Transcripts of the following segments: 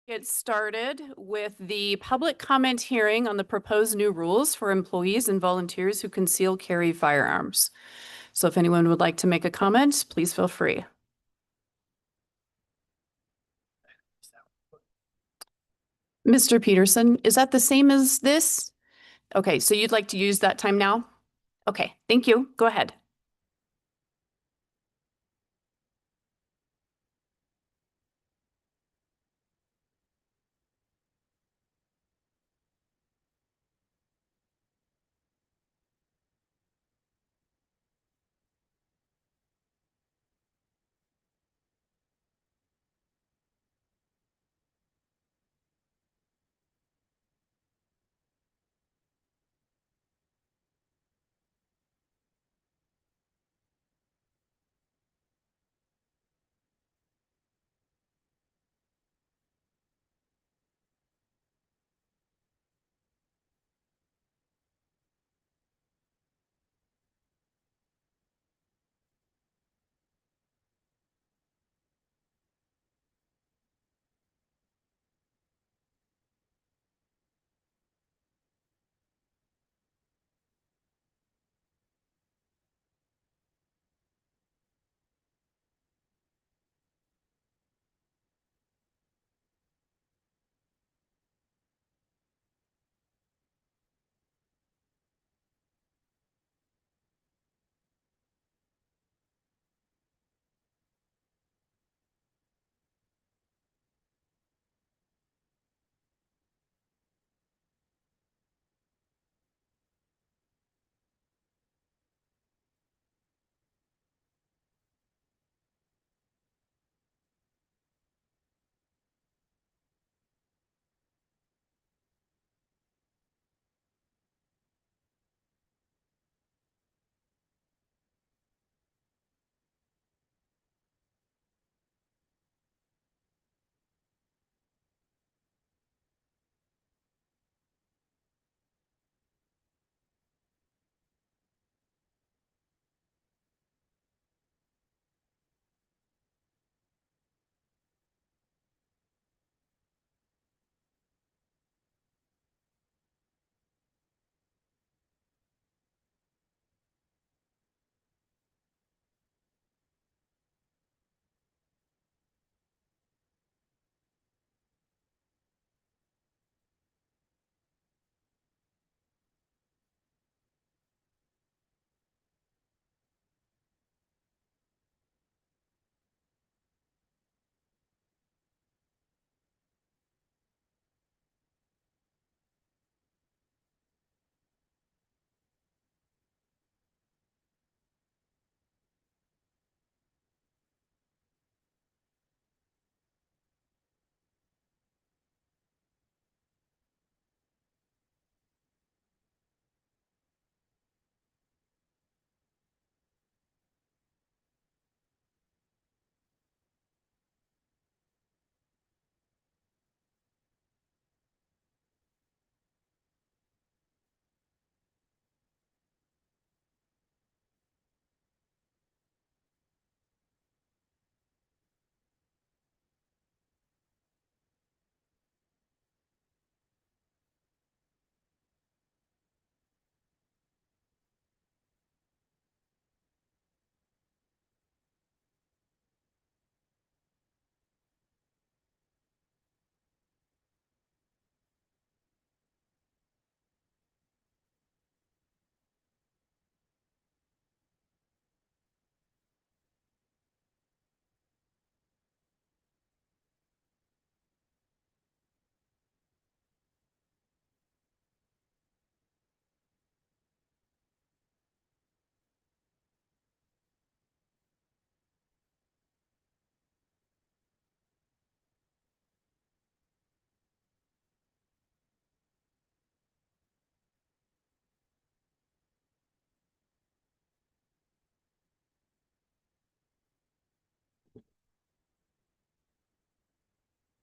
Get started with the public comment hearing on the proposed new rules for employees and volunteers who conceal carry firearms. So if anyone would like to make a comment, please feel free. Mr. Peterson, is that the same as this? Okay, so you'd like to use that time now? Okay, thank you. Go ahead.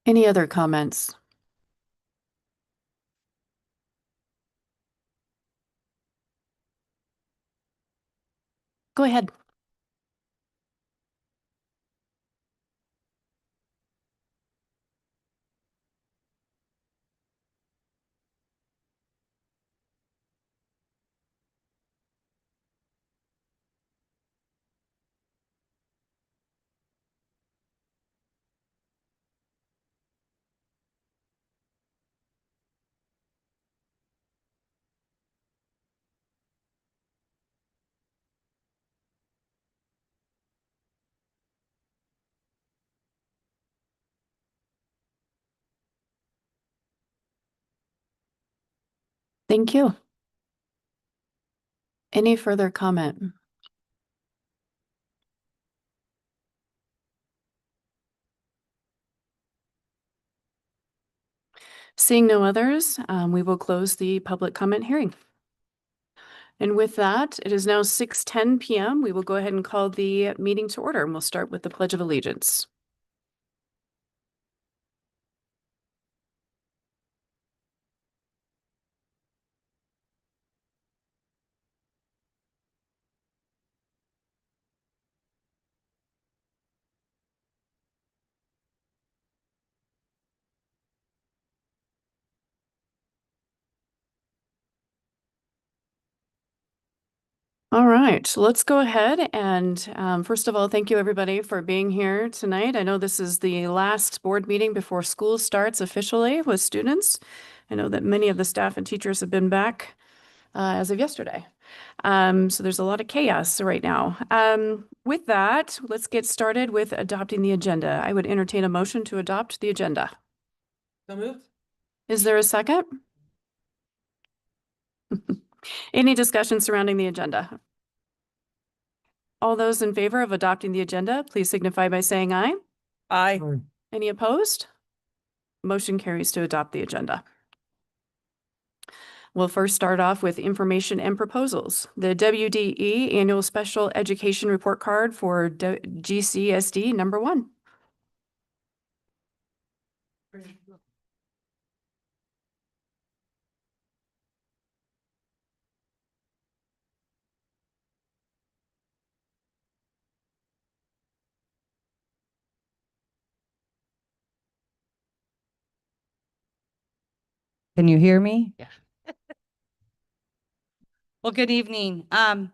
Any other comments? Go ahead. Thank you. Any further comment? Seeing no others, we will close the public comment hearing. And with that, it is now 6:10 p.m. We will go ahead and call the meeting to order, and we'll start with the Pledge of Allegiance. All right, so let's go ahead and first of all, thank you everybody for being here tonight. I know this is the last board meeting before school starts officially with students. I know that many of the staff and teachers have been back as of yesterday. So there's a lot of chaos right now. With that, let's get started with adopting the agenda. I would entertain a motion to adopt the agenda. So moved. Is there a second? Any discussion surrounding the agenda? All those in favor of adopting the agenda, please signify by saying aye. Aye. Any opposed? Motion carries to adopt the agenda. We'll first start off with information and proposals. The WDE Annual Special Education Report Card for GCSD number 1. Can you hear me? Yeah. Well, good evening. I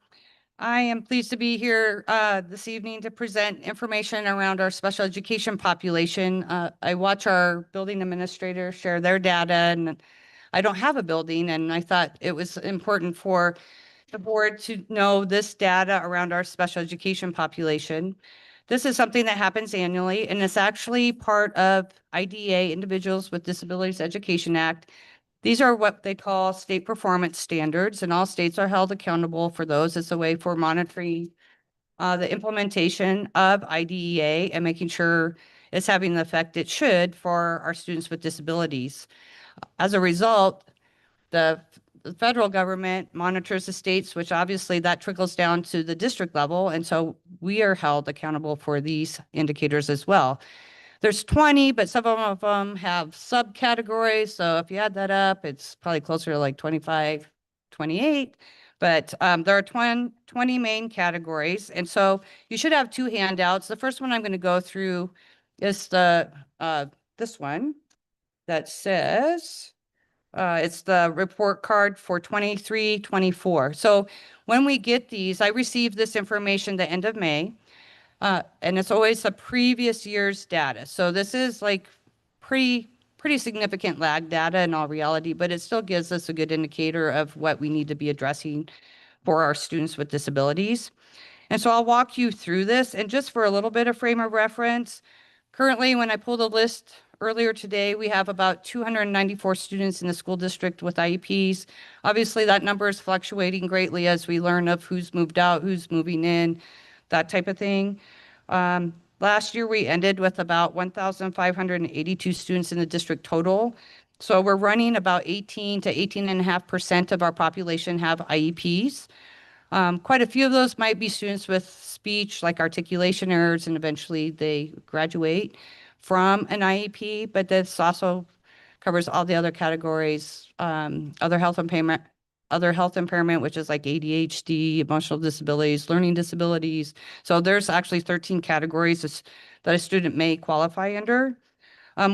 am pleased to be here this evening to present information around our special education population. I watch our building administrators share their data, and I don't have a building, and I thought it was important for the board to know this data around our special education population. This is something that happens annually, and it's actually part of IDEA, Individuals with Disabilities Education Act. These are what they call state performance standards, and all states are held accountable for those. It's a way for monitoring the implementation of IDEA and making sure it's having the effect it should for our students with disabilities. As a result, the federal government monitors the states, which obviously that trickles down to the district level. And so we are held accountable for these indicators as well. There's 20, but some of them have subcategories. So if you add that up, it's probably closer to like 25, 28. But there are 20 main categories. And so you should have 2 handouts. The first one I'm going to go through is this one that says, it's the report card for 23-24. So when we get these, I received this information the end of May. And it's always the previous year's data. So this is like pretty significant lag data in all reality, but it still gives us a good indicator of what we need to be addressing for our students with disabilities. And so I'll walk you through this. And just for a little bit of frame of reference, currently when I pulled a list earlier today, we have about 294 students in the school district with IEPs. Obviously, that number is fluctuating greatly as we learn of who's moved out, who's moving in, that type of thing. Last year, we ended with about 1,582 students in the district total. So we're running about 18 to 18.5% of our population have IEPs. Quite a few of those might be students with speech, like articulation errors, and eventually they graduate from an IEP, but this also covers all the other categories, other health impairment, which is like ADHD, emotional disabilities, learning disabilities. So there's actually 13 categories that a student may qualify under.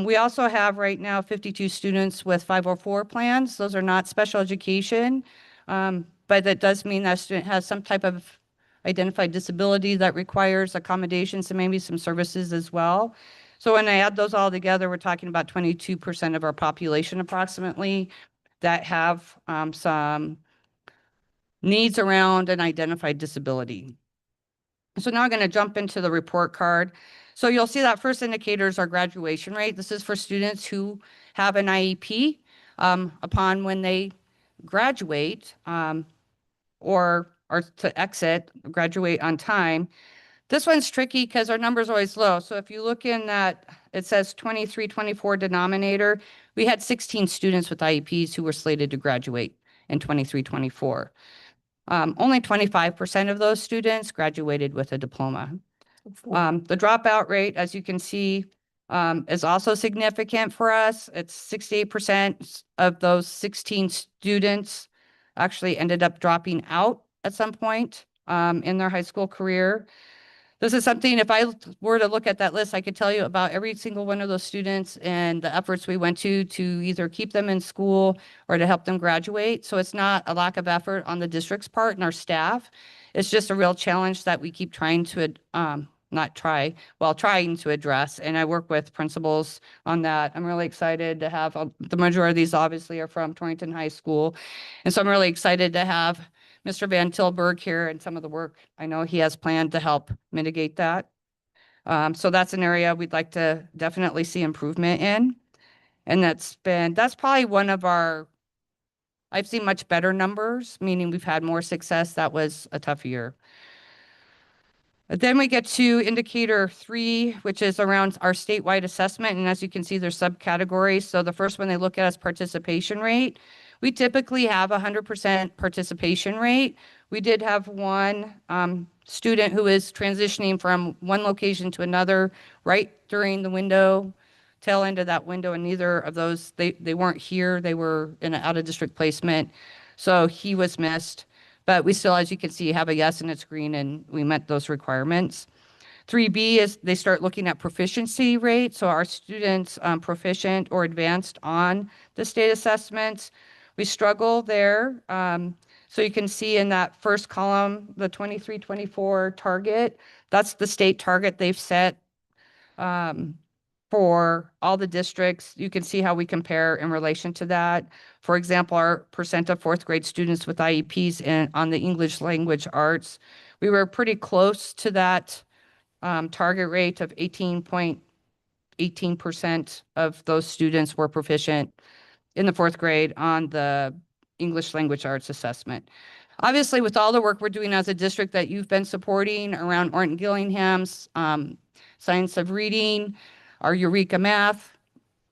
We also have right now 52 students with 504 plans. Those are not special education, but that does mean that student has some type of identified disability that requires accommodations and maybe some services as well. So when I add those all together, we're talking about 22% of our population approximately that have some needs around an identified disability. So now I'm going to jump into the report card. So you'll see that first indicator is our graduation rate. This is for students who have an IEP upon when they graduate, or to exit, graduate on time. This one's tricky because our number's always low. So if you look in that, it says 23, 24 denominator, we had 16 students with IEPs who were slated to graduate in 23, 24. Only 25% of those students graduated with a diploma. The dropout rate, as you can see, is also significant for us. It's 68% of those 16 students actually ended up dropping out at some point in their high school career. This is something, if I were to look at that list, I could tell you about every single one of those students and the efforts we went to either keep them in school or to help them graduate. So it's not a lack of effort on the district's part and our staff. It's just a real challenge that we keep trying to, trying to address. And I work with principals on that. I'm really excited to have, the majority of these obviously are from Torrington High School. And so I'm really excited to have Mr. Van Tilburg here and some of the work I know he has planned to help mitigate that. So that's an area we'd like to definitely see improvement in. And that's probably one of I've seen much better numbers, meaning we've had more success. That was a tough year. Then we get to indicator 3, which is around our statewide assessment. And as you can see, there's subcategories. So the first one they look at is participation rate. We typically have 100% participation rate. We did have one student who is transitioning from one location to another right during the tail end of that window, and neither of those, they weren't here. They were in an out-of-district placement. So he was missed. But we still, as you can see, have a yes and it's green, and we met those requirements. 3B is they start looking at proficiency rate. So our students proficient or advanced on the state assessments. We struggle there. So you can see in that first column, the 23-24 target, that's the state target they've set for all the districts. You can see how we compare in relation to that. For example, our percent of fourth grade students with IEPs on the English language arts, we were pretty close to that target rate of 18% of those students were proficient in the fourth grade on the English language arts assessment. Obviously, with all the work we're doing as a district that you've been supporting around Orton Gillingham's science of reading, our Eureka Math,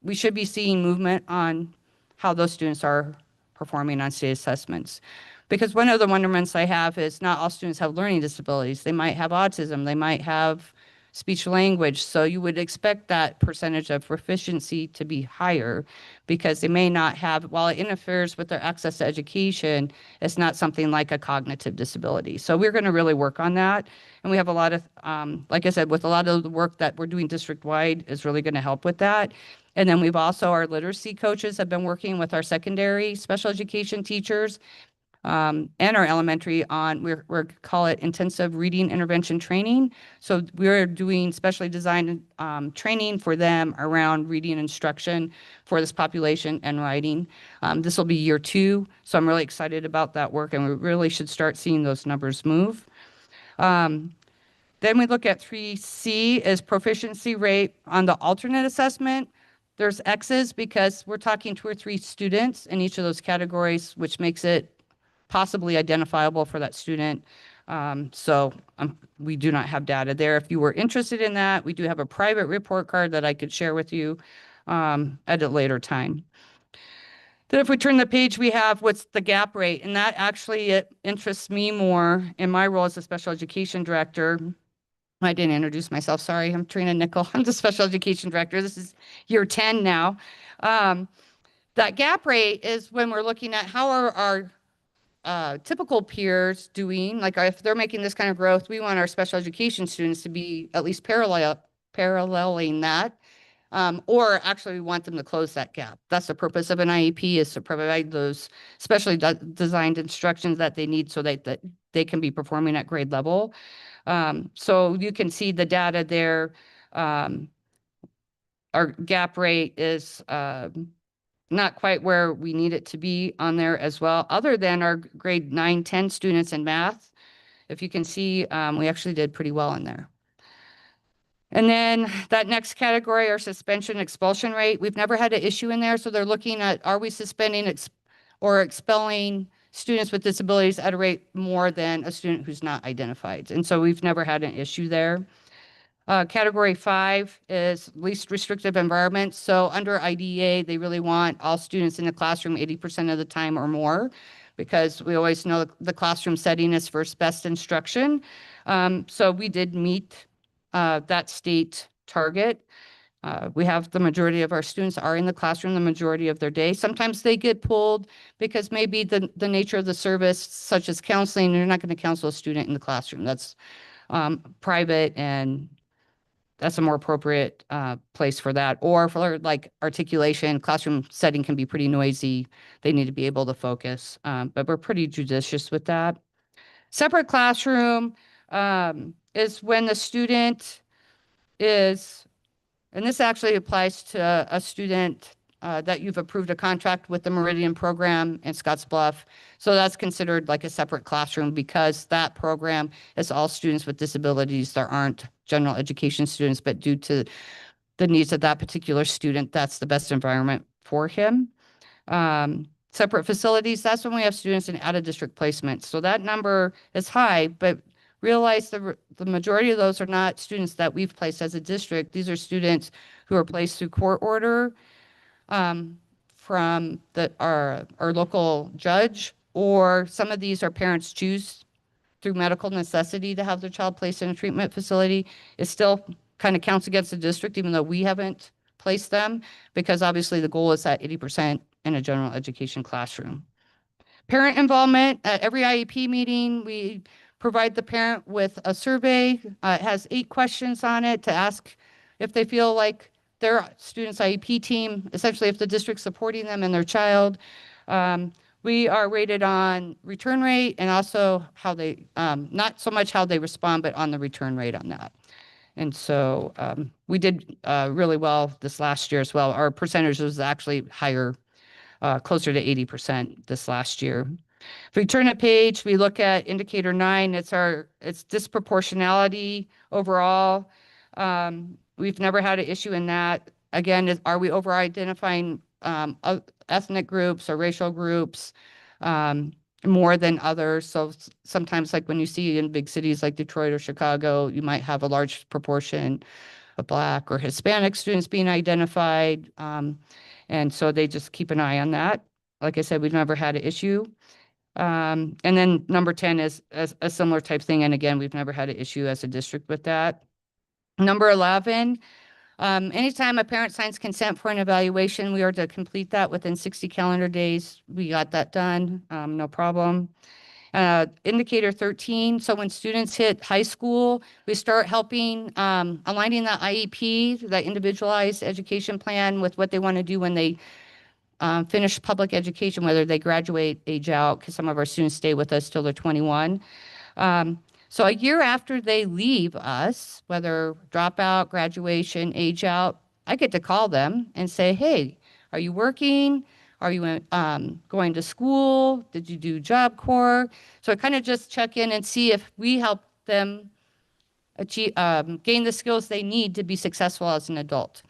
we should be seeing movement on how those students are performing on state assessments. Because one of the wonderments I have is not all students have learning disabilities. They might have autism, they might have speech language. So you would expect that percentage of proficiency to be higher because they may not have, while it interferes with their access to education, it's not something like a cognitive disability. So we're going to really work on that. And we have a lot of, like I said, with a lot of the work that we're doing district-wide is really going to help with that. And then we've also, our literacy coaches have been working with our secondary special education teachers and our elementary on, we're call it intensive reading intervention training. So we're doing specially designed training for them around reading instruction for this population and writing. This will be year 2. So I'm really excited about that work, and we really should start seeing those numbers move. Then we look at 3C is proficiency rate on the alternate assessment. There's X's because we're talking 2 or 3 students in each of those categories, which makes it possibly identifiable for that student. We do not have data there. If you were interested in that, we do have a private report card that I could share with you at a later time. Then if we turn the page, we have what's the gap rate, and that actually it interests me more in my role as a special education director. I didn't introduce myself. Sorry, I'm Trina Nickel. I'm the special education director. This is year 10 now. That gap rate is when we're looking at how are our typical peers doing. Like if they're making this kind of growth, we want our special education students to be at least paralleling that. Or actually we want them to close that gap. That's the purpose of an IEP, is to provide those specially designed instructions that they need so that they can be performing at grade level. So you can see the data there. Our gap rate is not quite where we need it to be on there as well, other than our grade 9, 10 students in math. If you can see, we actually did pretty well in there. And then that next category, our suspension expulsion rate, we've never had an issue in there. So they're looking at, are we suspending or expelling students with disabilities at a rate more than a student who's not identified. And so we've never had an issue there. Category 5 is least restrictive environment. So under IDEA, they really want all students in the classroom 80% of the time or more, because we always know the classroom setting is for best instruction. So we did meet that state target. We have the majority of our students are in the classroom the majority of their day. Sometimes they get pulled because maybe the nature of the service, such as counseling, you're not going to counsel a student in the classroom. That's private, and that's a more appropriate place for that. Or for like articulation, classroom setting can be pretty noisy. They need to be able to focus, but we're pretty judicious with that. Separate classroom is when the student is, and this actually applies to a student that you've approved a contract with the Meridian program in Scottsbluff. So that's considered like a separate classroom, because that program is all students with disabilities that aren't general education students, but due to the needs of that particular student, that's the best environment for him. Separate facilities, that's when we have students in out-of-district placements. So that number is high, but realize the majority of those are not students that we've placed as a district. These are students who are placed through court order from our local judge, or some of these are parents choose through medical necessity to have their child placed in a treatment facility. It still kind of counts against the district, even though we haven't placed them, because obviously the goal is at 80% in a general education classroom. Parent involvement. At every IEP meeting, we provide the parent with a survey. It has 8 questions on it to ask if they feel like their student's IEP team, essentially if the district's supporting them and their child. We are rated on return rate, and also how they, not so much how they respond, but on the return rate on that. And so we did really well this last year as well. Our percentage was actually higher, closer to 80% this last year. If we turn a page, we look at indicator 9. It's disproportionality overall. We've never had an issue in that. Again, are we over-identifying ethnic groups or racial groups more than others? So sometimes, like when you see in big cities like Detroit or Chicago, you might have a large proportion of Black or Hispanic students being identified. And so they just keep an eye on that. Like I said, we've never had an issue. And then number 10 is a similar type thing. And again, we've never had an issue as a district with that. Number 11, anytime a parent signs consent for an evaluation, we are to complete that within 60 calendar days. We got that done, no problem. Indicator 13, so when students hit high school, we start helping aligning that IEP, that individualized education plan, with what they want to do when they finish public education, whether they graduate, age out, because some of our students stay with us till they're 21. So a year after they leave us, whether dropout, graduation, age out, I get to call them and say, hey, are you working? Are you going to school? Did you do Job Corps? So I kind of just check in and see if we help them achieve, gain the skills they need to be successful as an adult.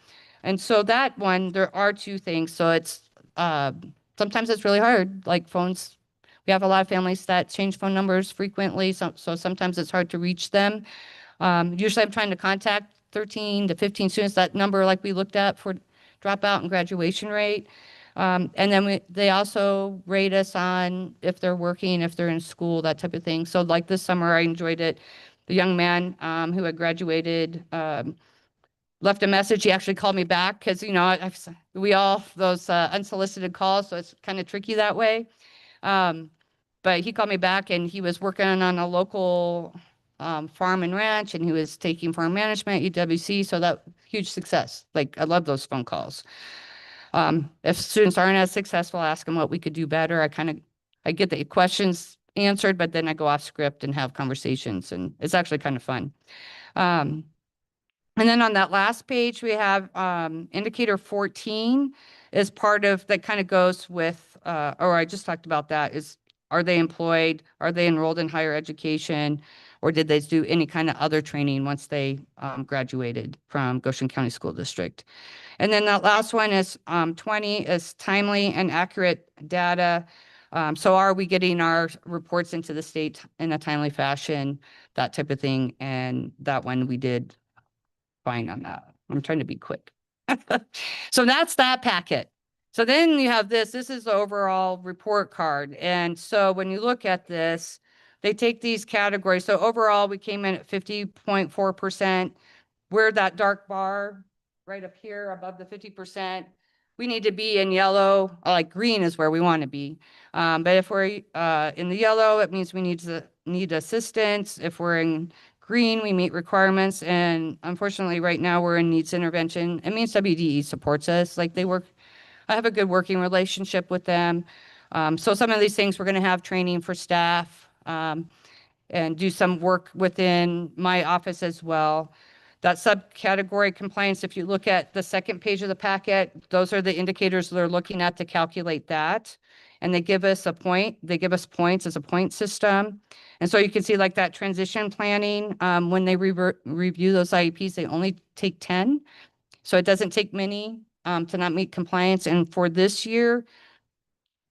And so that one, there are 2 things. So it's sometimes it's really hard, like phones. We have a lot of families that change phone numbers frequently, so sometimes it's hard to reach them. Usually I'm trying to contact 13 to 15 students, that number like we looked at for dropout and graduation rate. And then they also rate us on if they're working, if they're in school, that type of thing. So like this summer, I enjoyed it. The young man who had graduated left a message. He actually called me back because, you know, we all, those unsolicited calls, so it's kind of tricky that way. But he called me back, and he was working on a local farm and ranch, and he was taking farm management, UWC, so that huge success. Like, I love those phone calls. If students aren't as successful, ask them what we could do better. I get the questions answered, but then I go off script and have conversations, and it's actually kind of fun. And then on that last page, we have indicator 14 is part of that, kind of goes with, or I just talked about that, is are they employed? Are they enrolled in higher education? or did they do any kind of other training once they graduated from Goshen County School District? And then that last one is 20 is timely and accurate data. So are we getting our reports into the state in a timely fashion, that type of thing? And that one we did fine on that. I'm trying to be quick. So that's that packet. So then you have this is the overall report card. And so when you look at this, they take these categories. So overall, we came in at 50.4%. We're that dark bar right up here above the 50%. We need to be in yellow, like green is where we want to be. But if we're in the yellow, it means we need assistance. If we're in green, we meet requirements. And unfortunately, right now we're in needs intervention. It means WDE supports us. Like I have a good working relationship with them. So some of these things, we're going to have training for staff and do some work within my office as well. That subcategory compliance, if you look at the second page of the packet, those are the indicators they're looking at to calculate that. And they give us they give us points as a point system. And so you can see like that transition planning, when they review those IEPs, they only take 10. So it doesn't take many to not meet compliance. And for this year,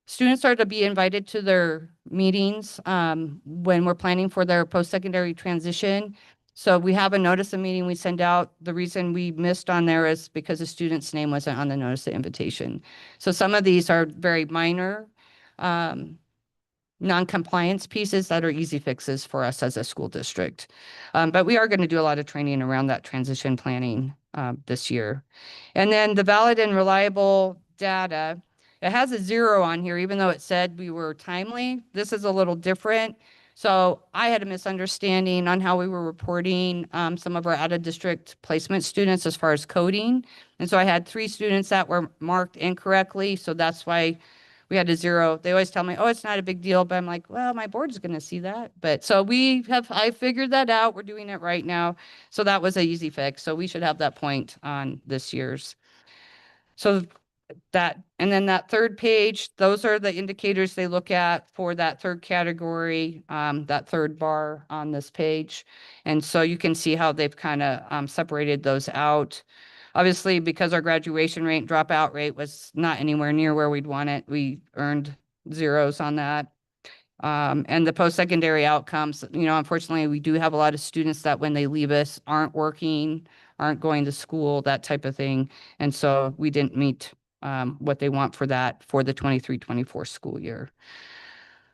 students are to be invited to their meetings when we're planning for their post-secondary transition. So we have a notice of meeting we send out. The reason we missed on there is because the student's name wasn't on the notice of invitation. So some of these are very minor non-compliance pieces that are easy fixes for us as a school district. But we are going to do a lot of training around that transition planning this year. And then the valid and reliable data, it has a 0 on here, even though it said we were timely. This is a little different. So I had a misunderstanding on how we were reporting some of our out-of-district placement students as far as coding. And so I had 3 students that were marked incorrectly. So that's why we had a 0. They always tell me, oh, it's not a big deal. But I'm like, well, my board's going to see that. But so I figured that out. We're doing it right now. So that was an easy fix. So we should have that point on this year's. So and then that third page, those are the indicators they look at for that third category, that third bar on this page. And so you can see how they've kind of separated those out. Obviously, because our graduation rate, dropout rate was not anywhere near where we'd want it, we earned 0s on that. And the post-secondary outcomes, unfortunately, we do have a lot of students that when they leave us aren't working, aren't going to school, that type of thing. And so we didn't meet what they want for that for the 23-24 school year.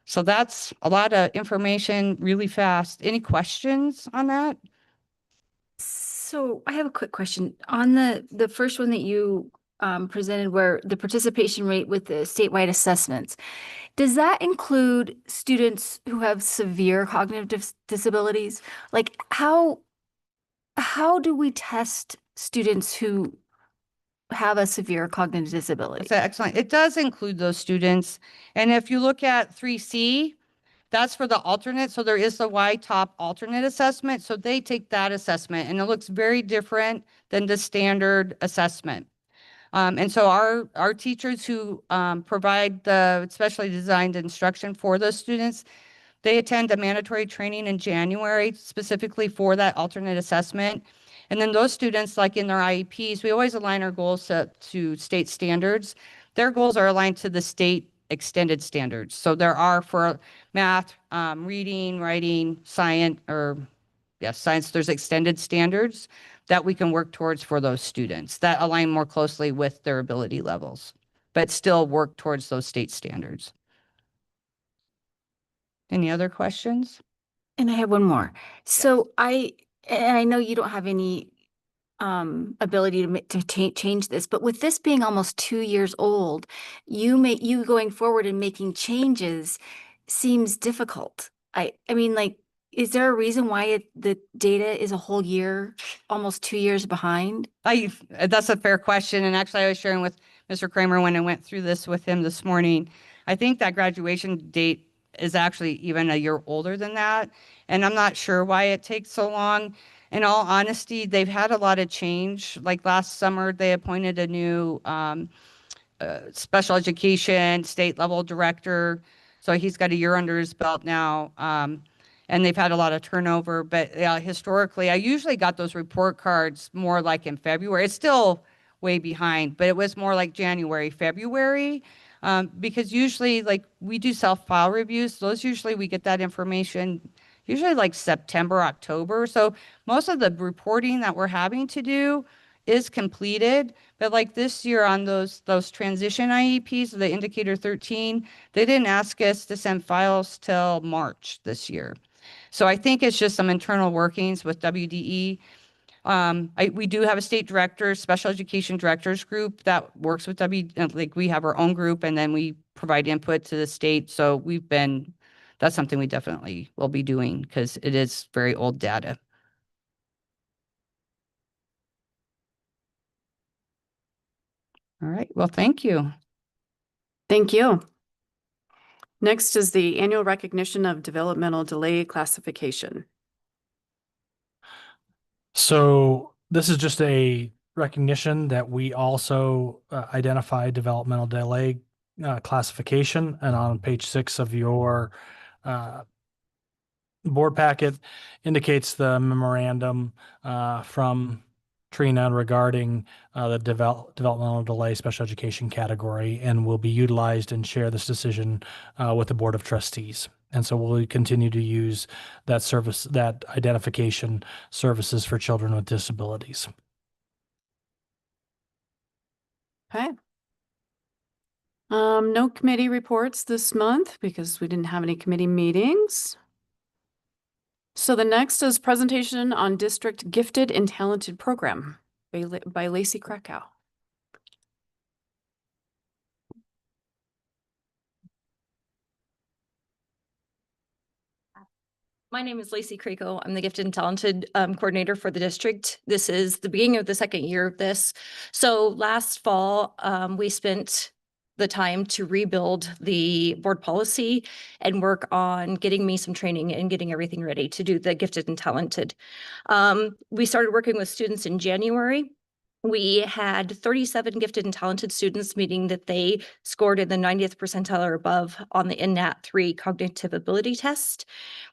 So that's a lot of information really fast. Any questions on that? So I have a quick question on the first one that you presented, where the participation rate with the statewide assessments. Does that include students who have severe cognitive disabilities? Like how do we test students who have a severe cognitive disability? That's excellent. It does include those students. And if you look at 3C, that's for the alternate. So there is the Y-top alternate assessment. So they take that assessment and it looks very different than the standard assessment. And so our teachers who provide the specially designed instruction for those students, they attend a mandatory training in January specifically for that alternate assessment. And then those students, like in their IEPs, we always align our goals to state standards. Their goals are aligned to the state extended standards. So there are for math, reading, writing, science, there's extended standards that we can work towards for those students that align more closely with their ability levels, but still work towards those state standards. Any other questions? And I have one more. So I know you don't have any ability to change this, but with this being almost 2 years old, you going forward and making changes seems difficult. I mean, like, is there a reason why the data is a whole year, almost 2 years behind? That's a fair question. And actually, I was sharing with Mr. Kramer when I went through this with him this morning. I think that graduation date is actually even a year older than that. And I'm not sure why it takes so long. In all honesty, they've had a lot of change. Like last summer, they appointed a new special education state level director. So he's got a year under his belt now. and they've had a lot of turnover. But historically, I usually got those report cards more like in February. It's still way behind, but it was more like January, February. Because usually like we do self-file reviews. Those usually we get that information usually like September, October. So most of the reporting that we're having to do is completed. But like this year on those transition IEPs, the indicator 13, they didn't ask us to send files till March this year. So I think it's just some internal workings with WDE. We do have a state director, special education directors group that works with like we have our own group and then we provide input to the state. So that's something we definitely will be doing because it is very old data. All right. Well, thank you. Thank you. Next is the annual recognition of developmental delay classification. So this is just a recognition that we also identify developmental delay classification, and on page 6 of your board packet indicates the memorandum from Trina regarding the developmental delay special education category, and will be utilized and share this decision with the Board of Trustees. And so we'll continue to use that service, that identification services for children with disabilities. Okay. No committee reports this month because we didn't have any committee meetings. So the next is presentation on district gifted and talented program by Lacey Krakow. My name is Lacey Krakow. I'm the Gifted and Talented coordinator for the district. This is the beginning of the second year of this. So last fall, we spent the time to rebuild the board policy and work on getting me some training and getting everything ready to do the Gifted and Talented. We started working with students in January. We had 37 gifted and talented students, meaning that they scored in the 90th percentile or above on the NNAT 3 cognitive ability test.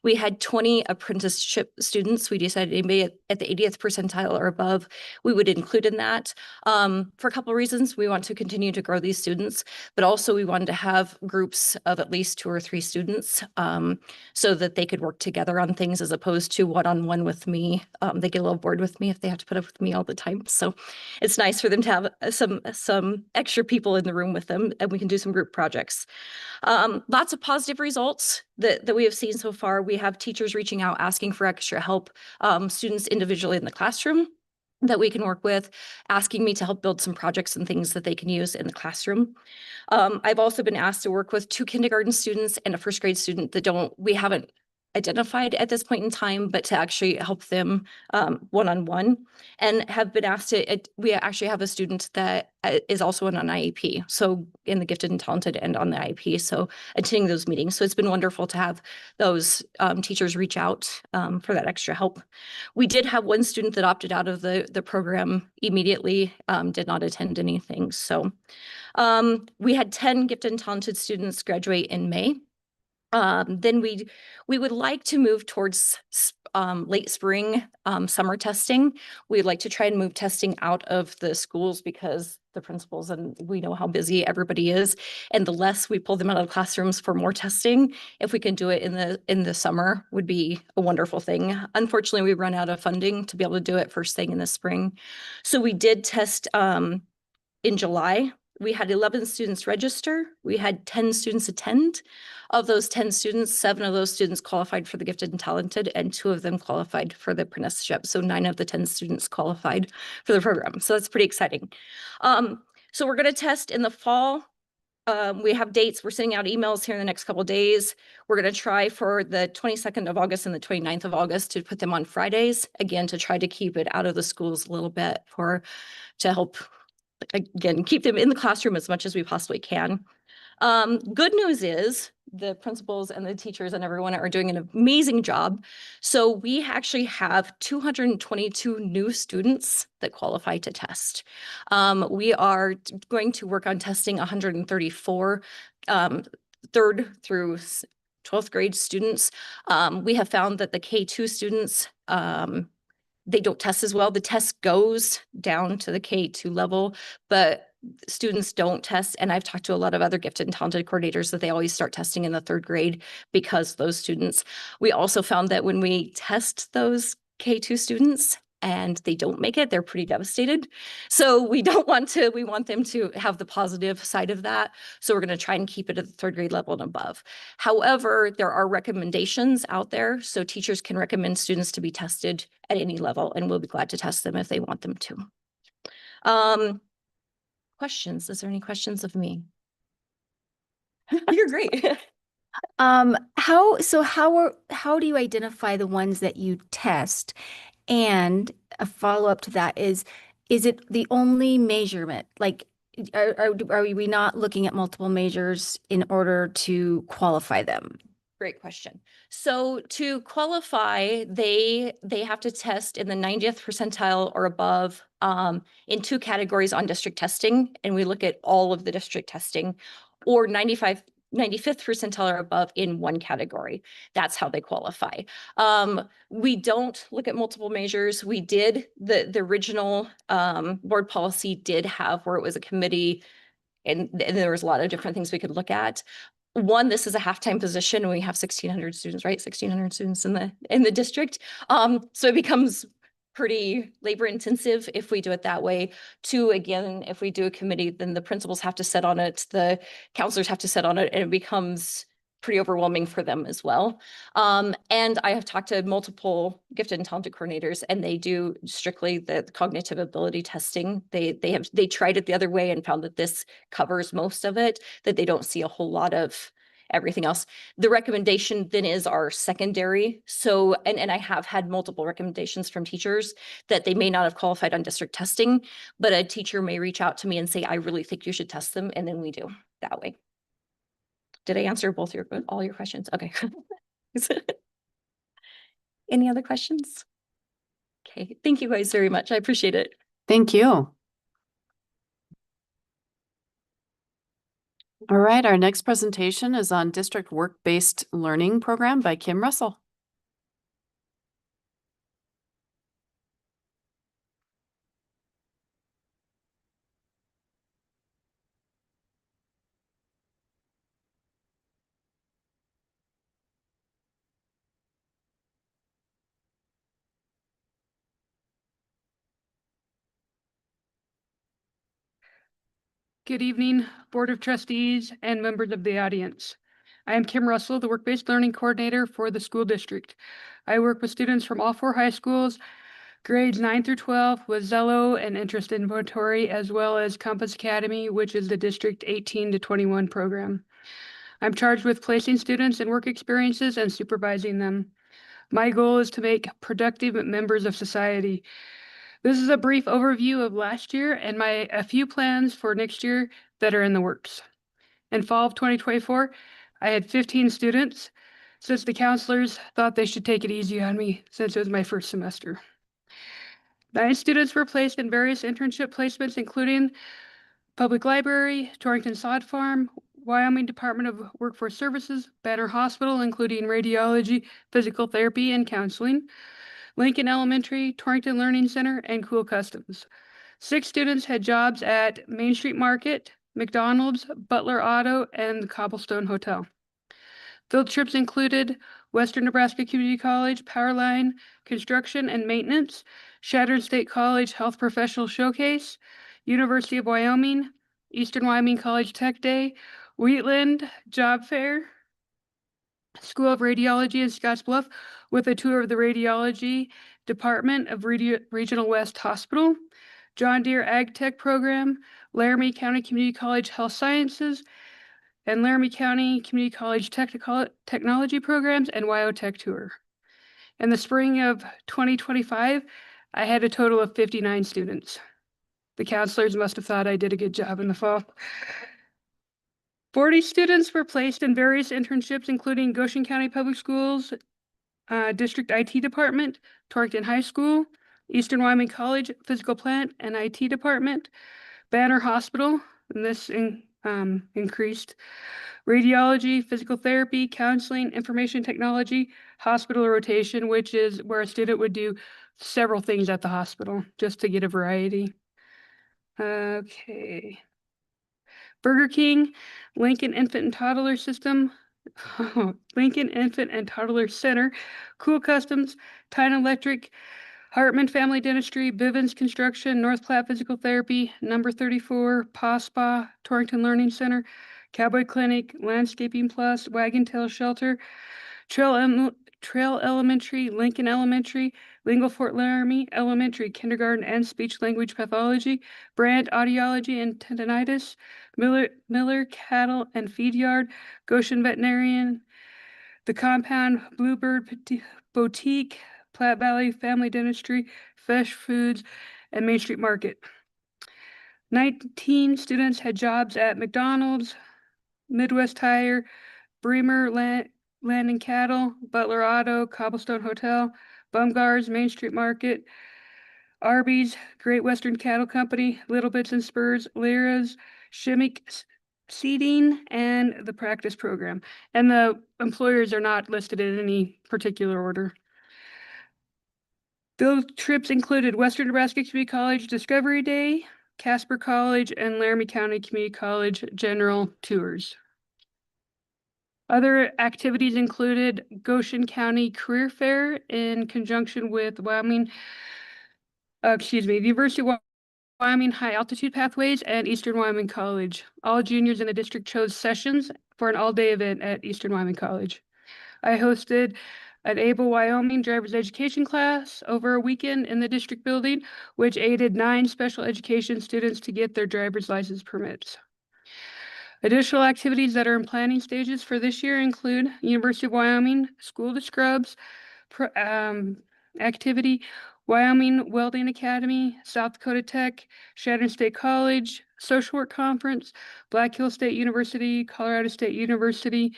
We had 20 apprenticeship students. We decided anybody at the 80th percentile or above, we would include in that. For a couple of reasons, we want to continue to grow these students, but also we wanted to have groups of at least 2 or 3 students so that they could work together on things as opposed to one-on-one with me. They get a little bored with me if they have to put up with me all the time. So it's nice for them to have some extra people in the room with them, and we can do some group projects. Lots of positive results that we have seen so far. We have teachers reaching out, asking for extra help, students individually in the classroom that we can work with, asking me to help build some projects and things that they can use in the classroom. I've also been asked to work with 2 kindergarten students and a first grade student that we haven't identified at this point in time, but to actually help them one-on-one, and have been asked to, we actually have a student that is also on an IEP, so in the gifted and talented and on the IEP, so attending those meetings. So it's been wonderful to have those teachers reach out for that extra help. We did have one student that opted out of the program immediately, did not attend anything. So we had 10 gifted and talented students graduate in May. Then we would like to move towards late spring summer testing. We'd like to try and move testing out of the schools because the principals, and we know how busy everybody is, and the less we pull them out of the classrooms for more testing, if we can do it in the summer, would be a wonderful thing. Unfortunately, we run out of funding to be able to do it first thing in the spring. So we did test in July. We had 11 students register. We had 10 students attend. Of those 10 students, 7 of those students qualified for the gifted and talented, and 2 of them qualified for the apprenticeship. So 9 of the 10 students qualified for the program. So that's pretty exciting. So we're going to test in the fall. We have dates. We're sending out emails here in the next couple of days. We're going to try for the 22nd of August and the 29th of August to put them on Fridays, again, to try to keep it out of the schools a little bit to help, again, keep them in the classroom as much as we possibly can. Good news is the principals and the teachers and everyone are doing an amazing job. So we actually have 222 new students that qualify to test. We are going to work on testing 134 3rd through 12th grade students. We have found that the K2 students, they don't test as well. The test goes down to the K2 level, but students don't test. And I've talked to a lot of other gifted and talented coordinators that they always start testing in the 3rd grade because those students. We also found that when we test those K2 students and they don't make it, they're pretty devastated. So we want them to have the positive side of that. So we're going to try and keep it at the 3rd grade level and above. However, there are recommendations out there. So teachers can recommend students to be tested at any level, and we'll be glad to test them if they want them to. Questions? Is there any questions of me? You're great. How do you identify the ones that you test? And a follow-up to that is it the only measurement? Like, are we not looking at multiple measures in order to qualify them? Great question. So to qualify, they have to test in the 90th percentile or above in 2 categories on district testing, and we look at all of the district testing, or 95th percentile or above in 1 category. That's how they qualify. We don't look at multiple measures. We did, the original board policy did have where it was a committee, and there was a lot of different things we could look at. One, this is a half-time position and we have 1,600 students, right? 1,600 students in the district. So it becomes pretty labor intensive if we do it that way. 2, again, if we do a committee, then the principals have to sit on it, the counselors have to sit on it, and it becomes pretty overwhelming for them as well. And I have talked to multiple gifted and talented coordinators, and they do strictly the cognitive ability testing. They tried it the other way and found that this covers most of it, that they don't see a whole lot of everything else. The recommendation then is our secondary. So, and I have had multiple recommendations from teachers that they may not have qualified on district testing, but a teacher may reach out to me and say, I really think you should test them. And then we do that way. Did I answer all your questions? Okay. Any other questions? Okay, thank you guys very much. I appreciate it. Thank you. All right, our next presentation is on District Work-Based Learning Program by Kim Russell. Good evening, Board of Trustees and members of the audience. I am Kim Russell, the Work-Based Learning Coordinator for the school district. I work with students from all 4 high schools, grades 9 through 12, with Zello and Interest Inventory, as well as Compass Academy, which is the District 18 to 21 program. I'm charged with placing students in work experiences and supervising them. My goal is to make productive members of society. This is a brief overview of last year and a few plans for next year that are in the works. In fall of 2024, I had 15 students, since the counselors thought they should take it easy on me since it was my first semester. 9 students were placed in various internship placements, including Public Library, Torrington Sod Farm, Wyoming Department of Workforce Services, Banner Hospital, including radiology, physical therapy, and counseling, Lincoln Elementary, Torrington Learning Center, and Cool Customs. 6 students had jobs at Main Street Market, McDonald's, Butler Auto, and the Cobblestone Hotel. Field trips included Western Nebraska Community College, Powerline, Construction and Maintenance, Chadron State College Health Professional Showcase, University of Wyoming, Eastern Wyoming College Tech Day, Wheatland Job Fair, School of Radiology in Scottsbluff, with a tour of the Radiology Department of Regional West Hospital, John Deere Ag Tech Program, Laramie County Community College Health Sciences, and Laramie County Community College Technology Programs, and WyoTech Tour. In the spring of 2025, I had a total of 59 students. The counselors must have thought I did a good job in the fall. 40 students were placed in various internships, including Goshen County Public Schools, District IT Department, Torrington High School, Eastern Wyoming College Physical Plant and IT Department, Banner Hospital, and this increased. Radiology, physical therapy, counseling, information technology, hospital rotation, which is where a student would do several things at the hospital just to get a variety. Okay. Burger King, Lincoln Infant and Toddler System, Lincoln Infant and Toddler Center, Cool Customs, Tyne Electric, Hartman Family Dentistry, Bivens Construction, North Platte Physical Therapy, Number 34, Paw Spa, Torrington Learning Center, Cowboy Clinic, Landscaping Plus, Wagon Tail Shelter, Trail Elementary, Lincoln Elementary, Lingle Fort Laramie Elementary, Kindergarten and Speech Language Pathology, Brand Audiology and Tendinitis, Miller Cattle and Feed Yard, Goshen Veterinarian, The Compound, Bluebird Boutique, Platte Valley Family Dentistry, Fresh Foods, and Main Street Market. 19 students had jobs at McDonald's, Midwest Tire, Bremer Land and Cattle, Butler Auto, Cobblestone Hotel, Bumgar's, Main Street Market, Arby's, Great Western Cattle Company, Little Bits and Spurs, Lyra's, Shimmick Seating, and the Practice Program. And the employers are not listed in any particular order. Field trips included Western Nebraska Community College Discovery Day, Casper College, and Laramie County Community College General Tours. Other activities included Goshen County Career Fair in conjunction with the University of Wyoming High Altitude Pathways and Eastern Wyoming College. All juniors in the district chose sessions for an all-day event at Eastern Wyoming College. I hosted an Able Wyoming driver's education class over a weekend in the district building, which aided 9 special education students to get their driver's license permits. Additional activities that are in planning stages for this year include University of Wyoming School to Scrubs activity, Wyoming Welding Academy, South Dakota Tech, Shannon State College, Social Work Conference, Black Hill State University, Colorado State University,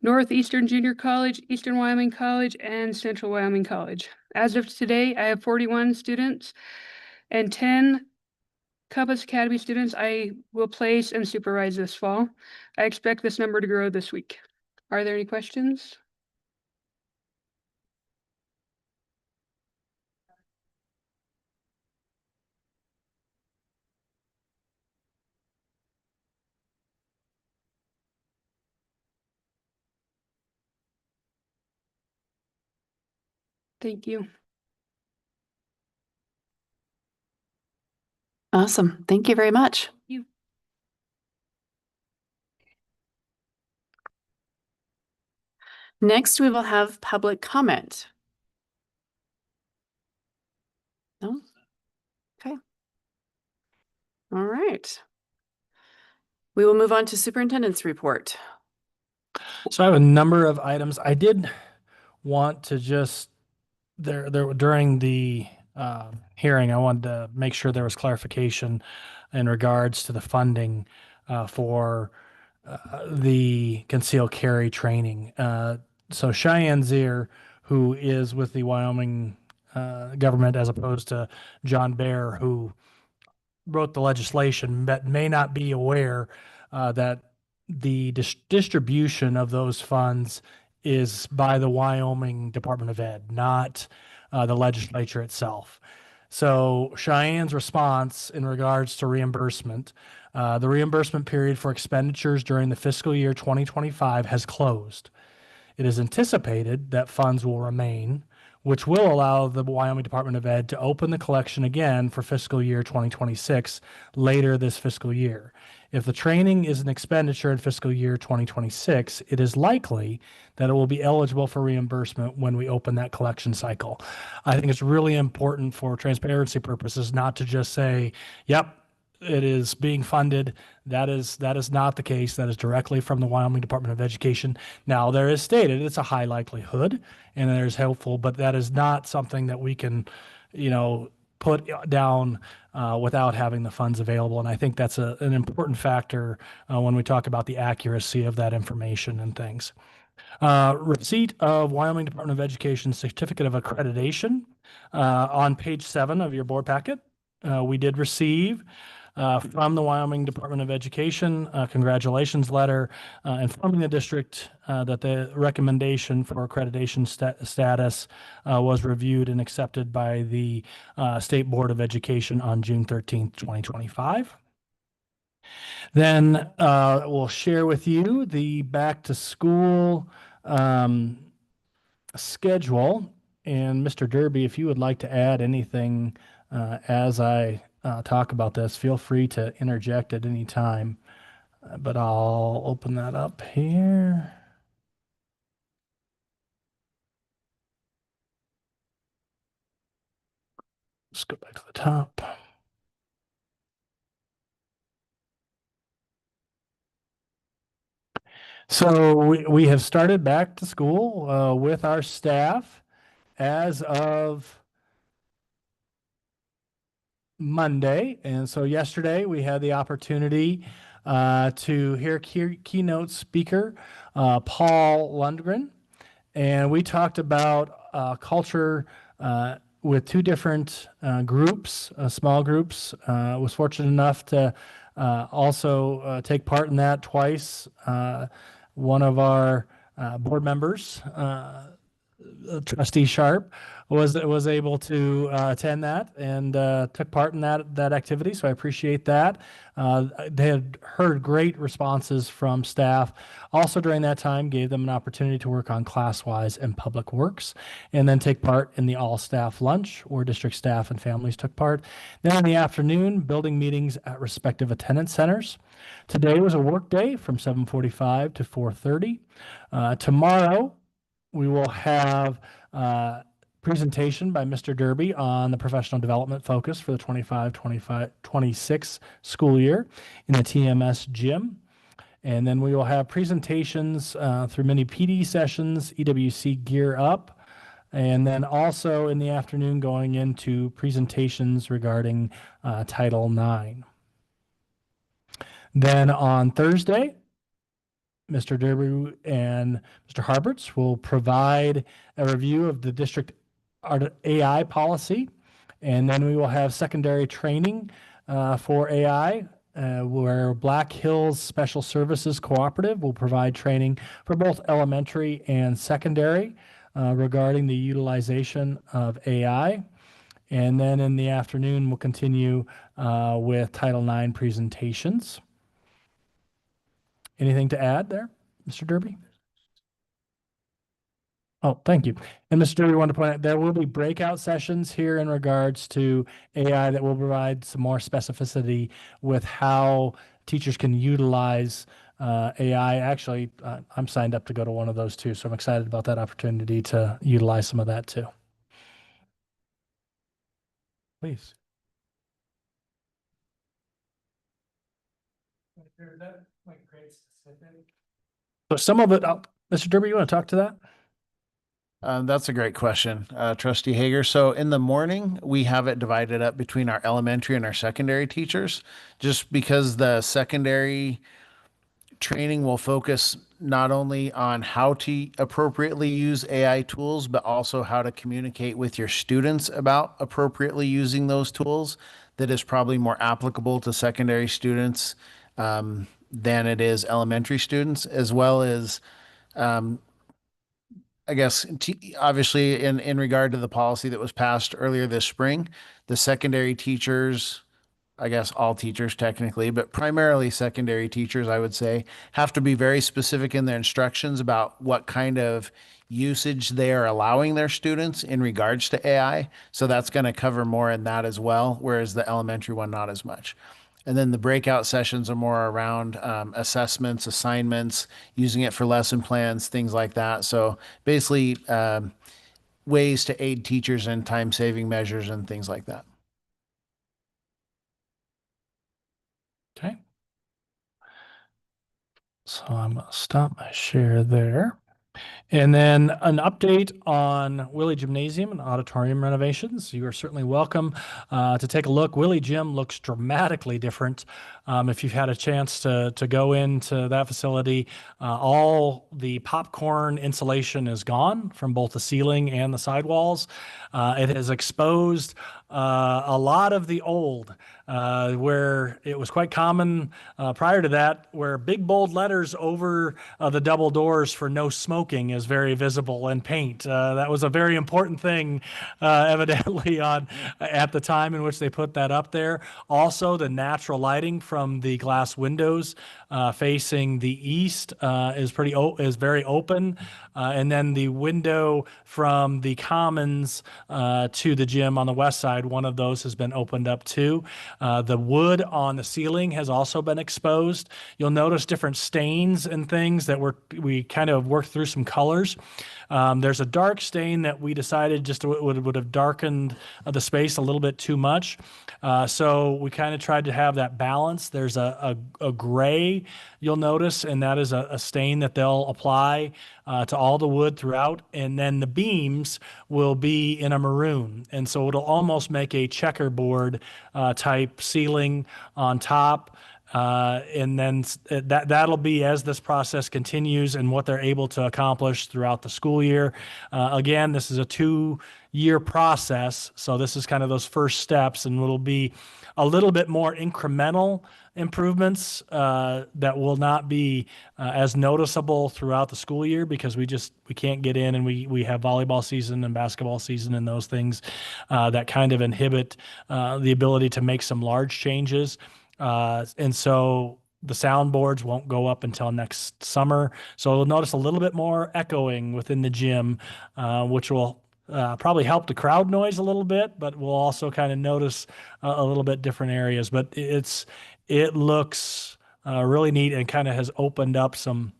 Northeastern Junior College, Eastern Wyoming College, and Central Wyoming College. As of today, I have 41 students and 10 Compass Academy students I will place and supervise this fall. I expect this number to grow this week. Are there any questions? Thank you. Awesome. Thank you very much. You. Next, we will have public comment. No? Okay. All right. We will move on to superintendent's report. So I have a number of items. I did want to just there during the hearing, I wanted to make sure there was clarification in regards to the funding for the concealed carry training. So Cheyenne Zier, who is with the Wyoming government, as opposed to John Bear, who wrote the legislation, but may not be aware that the distribution of those funds is by the Wyoming Department of Ed, not the legislature itself. So Cheyenne's response in regards to reimbursement, the reimbursement period for expenditures during the fiscal year 2025 has closed. It is anticipated that funds will remain, which will allow the Wyoming Department of Ed to open the collection again for fiscal year 2026 later this fiscal year. If the training is an expenditure in fiscal year 2026, it is likely that it will be eligible for reimbursement when we open that collection cycle. I think it's really important for transparency purposes not to just say, yep, it is being funded. That is not the case. That is directly from the Wyoming Department of Education. Now, there is stated it's a high likelihood and there's helpful, but that is not something that we can, put down without having the funds available. And I think that's an important factor when we talk about the accuracy of that information and things. Receipt of Wyoming Department of Education Certificate of Accreditation on page 7 of your board packet. We did receive from the Wyoming Department of Education, a congratulations letter informing the district that the recommendation for accreditation status was reviewed and accepted by the State Board of Education on June 13th, 2025. Then we'll share with you the back to school schedule. And Mr. Derby, if you would like to add anything as I talk about this, feel free to interject at any time. But I'll open that up here. Let's go back to the top. So we have started back to school with our staff as of Monday. And so yesterday we had the opportunity to hear keynote speaker Paul Lundgren. And we talked about culture with two different groups, small groups. Was fortunate enough to also take part in that twice. One of our board members, Trustee Sharp, was able to attend that and took part in that activity. So I appreciate that. They had heard great responses from staff. Also during that time, gave them an opportunity to work on class-wise and public works, and then take part in the all-staff lunch where district staff and families took part. Then in the afternoon, building meetings at respective attendance centers. Today was a work day from 7:45 to 4:30. Tomorrow, we will have presentation by Mr. Derby on the professional development focus for the 25-26 school year in the TMS gym. And then we will have presentations through many PD sessions, EWC Gear Up, and then also in the afternoon going into presentations regarding Title IX. Then on Thursday, Mr. Derby and Mr. Harberts will provide a review of the district AI policy, and then we will have secondary training for AI, where Black Hills Special Services Cooperative will provide training for both elementary and secondary regarding the utilization of AI. And then in the afternoon, we'll continue with Title IX presentations. Anything to add there, Mr. Derby? Oh, thank you. And Mr. Derby, wanted to point out there will be breakout sessions here in regards to AI that will provide some more specificity with how teachers can utilize AI. Actually, I'm signed up to go to one of those too, so I'm excited about that opportunity to utilize some of that too. Please. So some of it, Mr. Derby, you want to talk to that? That's a great question, Trustee Hager. So in the morning, we have it divided up between our elementary and our secondary teachers, just because the secondary training will focus not only on how to appropriately use AI tools, but also how to communicate with your students about appropriately using those tools. That is probably more applicable to secondary students than it is elementary students, as well as I guess obviously in regard to the policy that was passed earlier this spring, the secondary teachers, I guess all teachers technically, but primarily secondary teachers, I would say, have to be very specific in their instructions about what kind of usage they are allowing their students in regards to AI. So that's going to cover more in that as well, whereas the elementary one, not as much. And then the breakout sessions are more around assessments, assignments, using it for lesson plans, things like that. So basically, ways to aid teachers in time-saving measures and things like that. Okay. So I'm going to stop my share there. And then an update on Willie Gymnasium and auditorium renovations. You are certainly welcome to take a look. Willie Gym looks dramatically different. If you've had a chance to go into that facility, all the popcorn insulation is gone from both the ceiling and the sidewalls. It has exposed a lot of the old, where it was quite common prior to that, where big bold letters over the double doors for no smoking is very visible in paint. That was a very important thing, evidently, on at the time in which they put that up there. Also, the natural lighting from the glass windows facing the east is very open, and then the window from the commons to the gym on the west side, one of those has been opened up too. The wood on the ceiling has also been exposed. You'll notice different stains and things that we kind of worked through some colors. There's a dark stain that we decided just would have darkened the space a little bit too much. So we kind of tried to have that balance. There's a gray, you'll notice, and that is a stain that they'll apply to all the wood throughout. And then the beams will be in a maroon. And so it'll almost make a checkerboard type ceiling on top. And then that'll be as this process continues and what they're able to accomplish throughout the school year. Again, this is a 2-year process, so this is kind of those first steps, and it'll be a little bit more incremental improvements that will not be as noticeable throughout the school year because we can't get in, and we have volleyball season and basketball season and those things that kind of inhibit the ability to make some large changes. And so the soundboards won't go up until next summer. So you'll notice a little bit more echoing within the gym, which will probably help the crowd noise a little bit, but we'll also kind of notice a little bit different areas. But it looks really neat and kind of has opened up some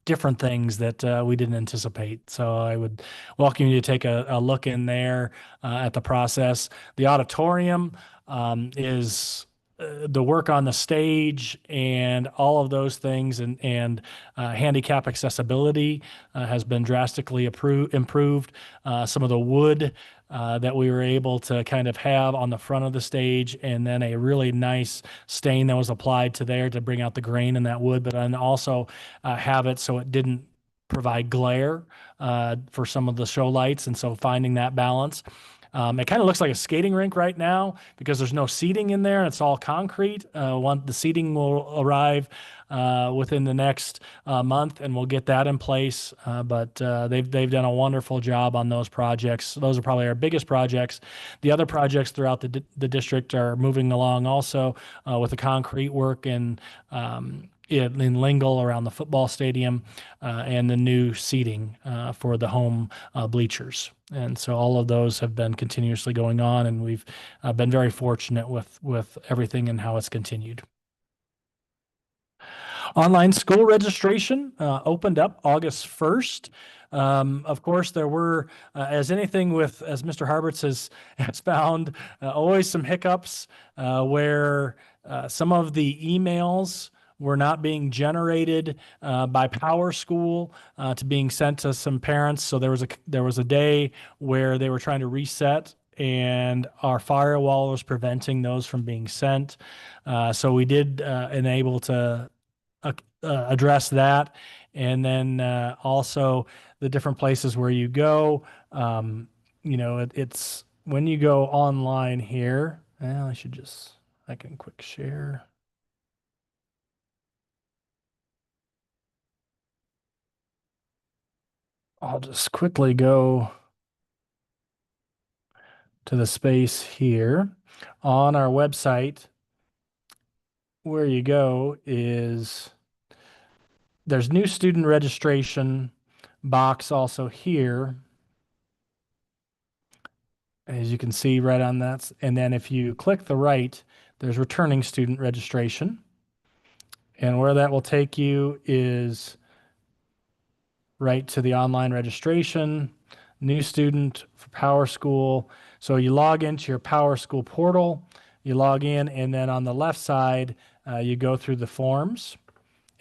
different things that we didn't anticipate. So I would welcome you to take a look in there at the process. The auditorium is the work on the stage and all of those things, and handicap accessibility has been drastically improved. Some of the wood that we were able to kind of have on the front of the stage, and then a really nice stain that was applied to there to bring out the grain in that wood, but then also have it so it didn't provide glare for some of the show lights, and so finding that balance. It kind of looks like a skating rink right now because there's no seating in there. It's all concrete. The seating will arrive within the next month, and we'll get that in place. But they've done a wonderful job on those projects. Those are probably our biggest projects. The other projects throughout the district are moving along also with the concrete work and in Lingle around the football stadium and the new seating for the home bleachers. And so all of those have been continuously going on, and we've been very fortunate with everything and how it's continued. Online school registration opened up August 1st. Of course, there were, as anything as Mr. Harberts has found, always some hiccups where some of the emails were not being generated by Power School to being sent to some parents. So there was a day where they were trying to reset, and our firewall was preventing those from being sent. So we did enable to address that, and then also the different places where you go. It's when you go online here. Well, I can quick share. I'll just quickly go to the space here on our website. Where you go is there's new student registration box also here, as you can see right on that. And then if you click the right, there's returning student registration. And where that will take you is right to the online registration, new student for Power School. So you log into your Power School portal, you log in, and then on the left side, you go through the forms.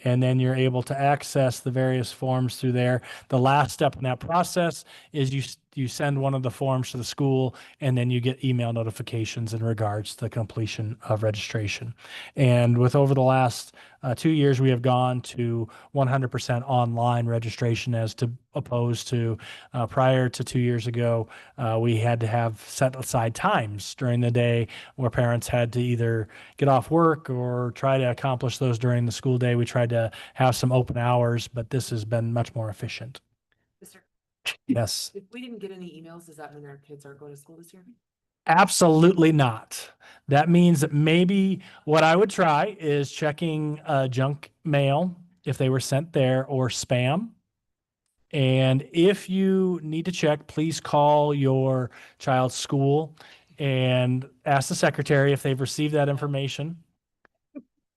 and then you're able to access the various forms through there. The last step in that process is you send one of the forms to the school, and then you get email notifications in regards to the completion of registration. And with over the last 2 years, we have gone to 100% online registration as to opposed to prior to 2 years ago, we had to have set aside times during the day where parents had to either get off work or try to accomplish those during the school day. We tried to have some open hours, but this has been much more efficient. Mr. Yes. If we didn't get any emails, does that mean our kids aren't going to school this year? Absolutely not. That means that maybe what I would try is checking junk mail if they were sent there, or spam. And if you need to check, please call your child's school and ask the secretary if they've received that information.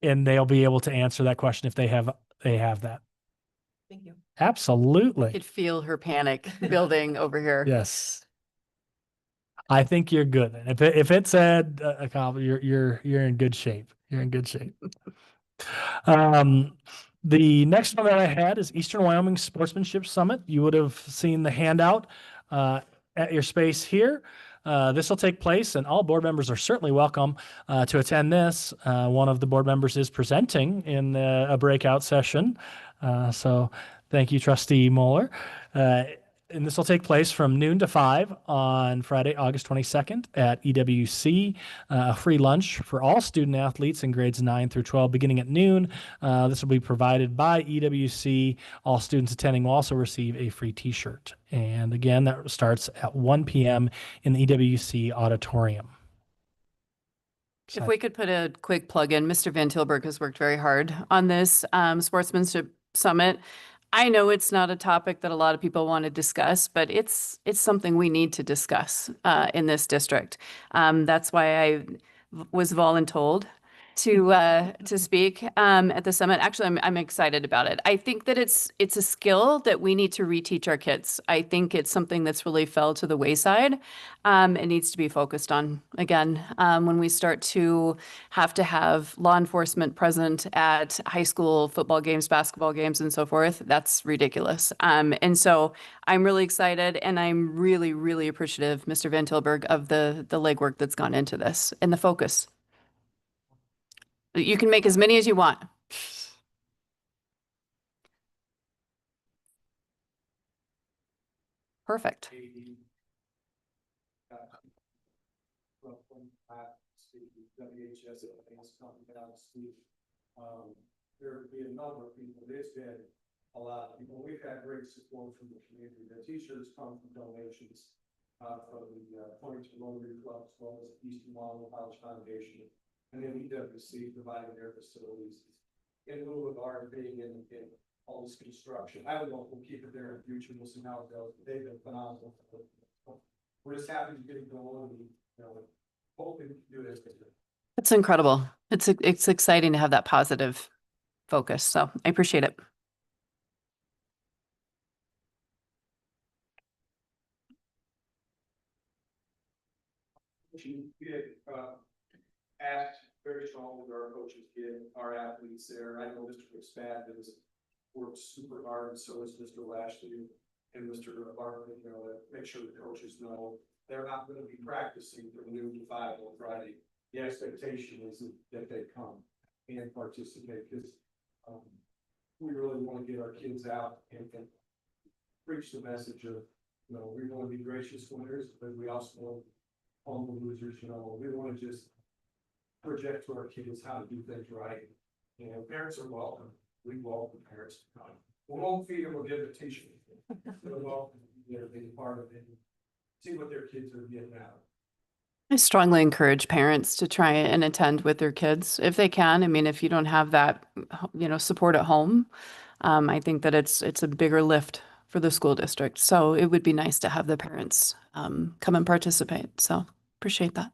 And they'll be able to answer that question if they have that. Thank you. I Absolutely. could feel her panic building over here. Yes. I think you're good. If it said a copy, you're in good shape. You're in good shape. The next one that I had is Eastern Wyoming Sportsmanship Summit. You would have seen the handout at your space here. This will take place, and all board members are certainly welcome to attend this. One of the board members is presenting in a breakout session. So thank you, Trustee Moeller. And this will take place from noon to 5 on Friday, August 22nd at EWC. A free lunch for all student athletes in grades 9 through 12 beginning at noon. This will be provided by EWC. All students attending will also receive a free t-shirt. And again, that starts at 1 p.m. in the EWC auditorium. If we could put a quick plug in, Mr. Van Tilburg has worked very hard on this sportsmanship summit. I know it's not a topic that a lot of people want to discuss, but it's something we need to discuss in this district. That's why I was voluntold to speak at the summit. Actually, I'm excited about it. I think that it's a skill that we need to reteach our kids. I think it's something that's really fell to the wayside. It needs to be focused on again when we start to have law enforcement present at high school football games, basketball games, and so forth. That's ridiculous. And so I'm really excited, and I'm really, really appreciative, Mr. Van Tilburg, of the legwork that's gone into this and the focus. You can make as many as you want. Perfect. There would be a number of people. There's been a lot of people. We've had great support from the community. The t-shirts come from donations from the Torrington Rotary Club, as well as Eastern Wyoming College Foundation, and then EWC providing their facilities in lieu of our being in all this construction. I don't know if we'll keep it there in the future. We'll see how it goes. But they've been phenomenal. We're just happy to get it going, and hoping to do this. It's incredible. It's exciting to have that positive focus. So I appreciate it. We had asked very strongly with our coaches, get our athletes there. I know Mr. McSpadden has worked super hard, and so has Mr. Lashley and Mr. Bartlett, to make sure the coaches know they're not going to be practicing from noon to 5 on Friday. The expectation is that they come and participate, because we really want to get our kids out and preach the message of, we want to be gracious winners, but we also want humble losers. We want to just project to our kids how to do things right. Parents are welcome. We welcome parents to come. We won't feed them or give them a t-shirt. They're welcome to be part of it. See what their kids are getting out. I strongly encourage parents to try and attend with their kids if they can. I mean, if you don't have that, support at home, I think that it's a bigger lift for the school district. So it would be nice to have the parents come and participate. So appreciate that.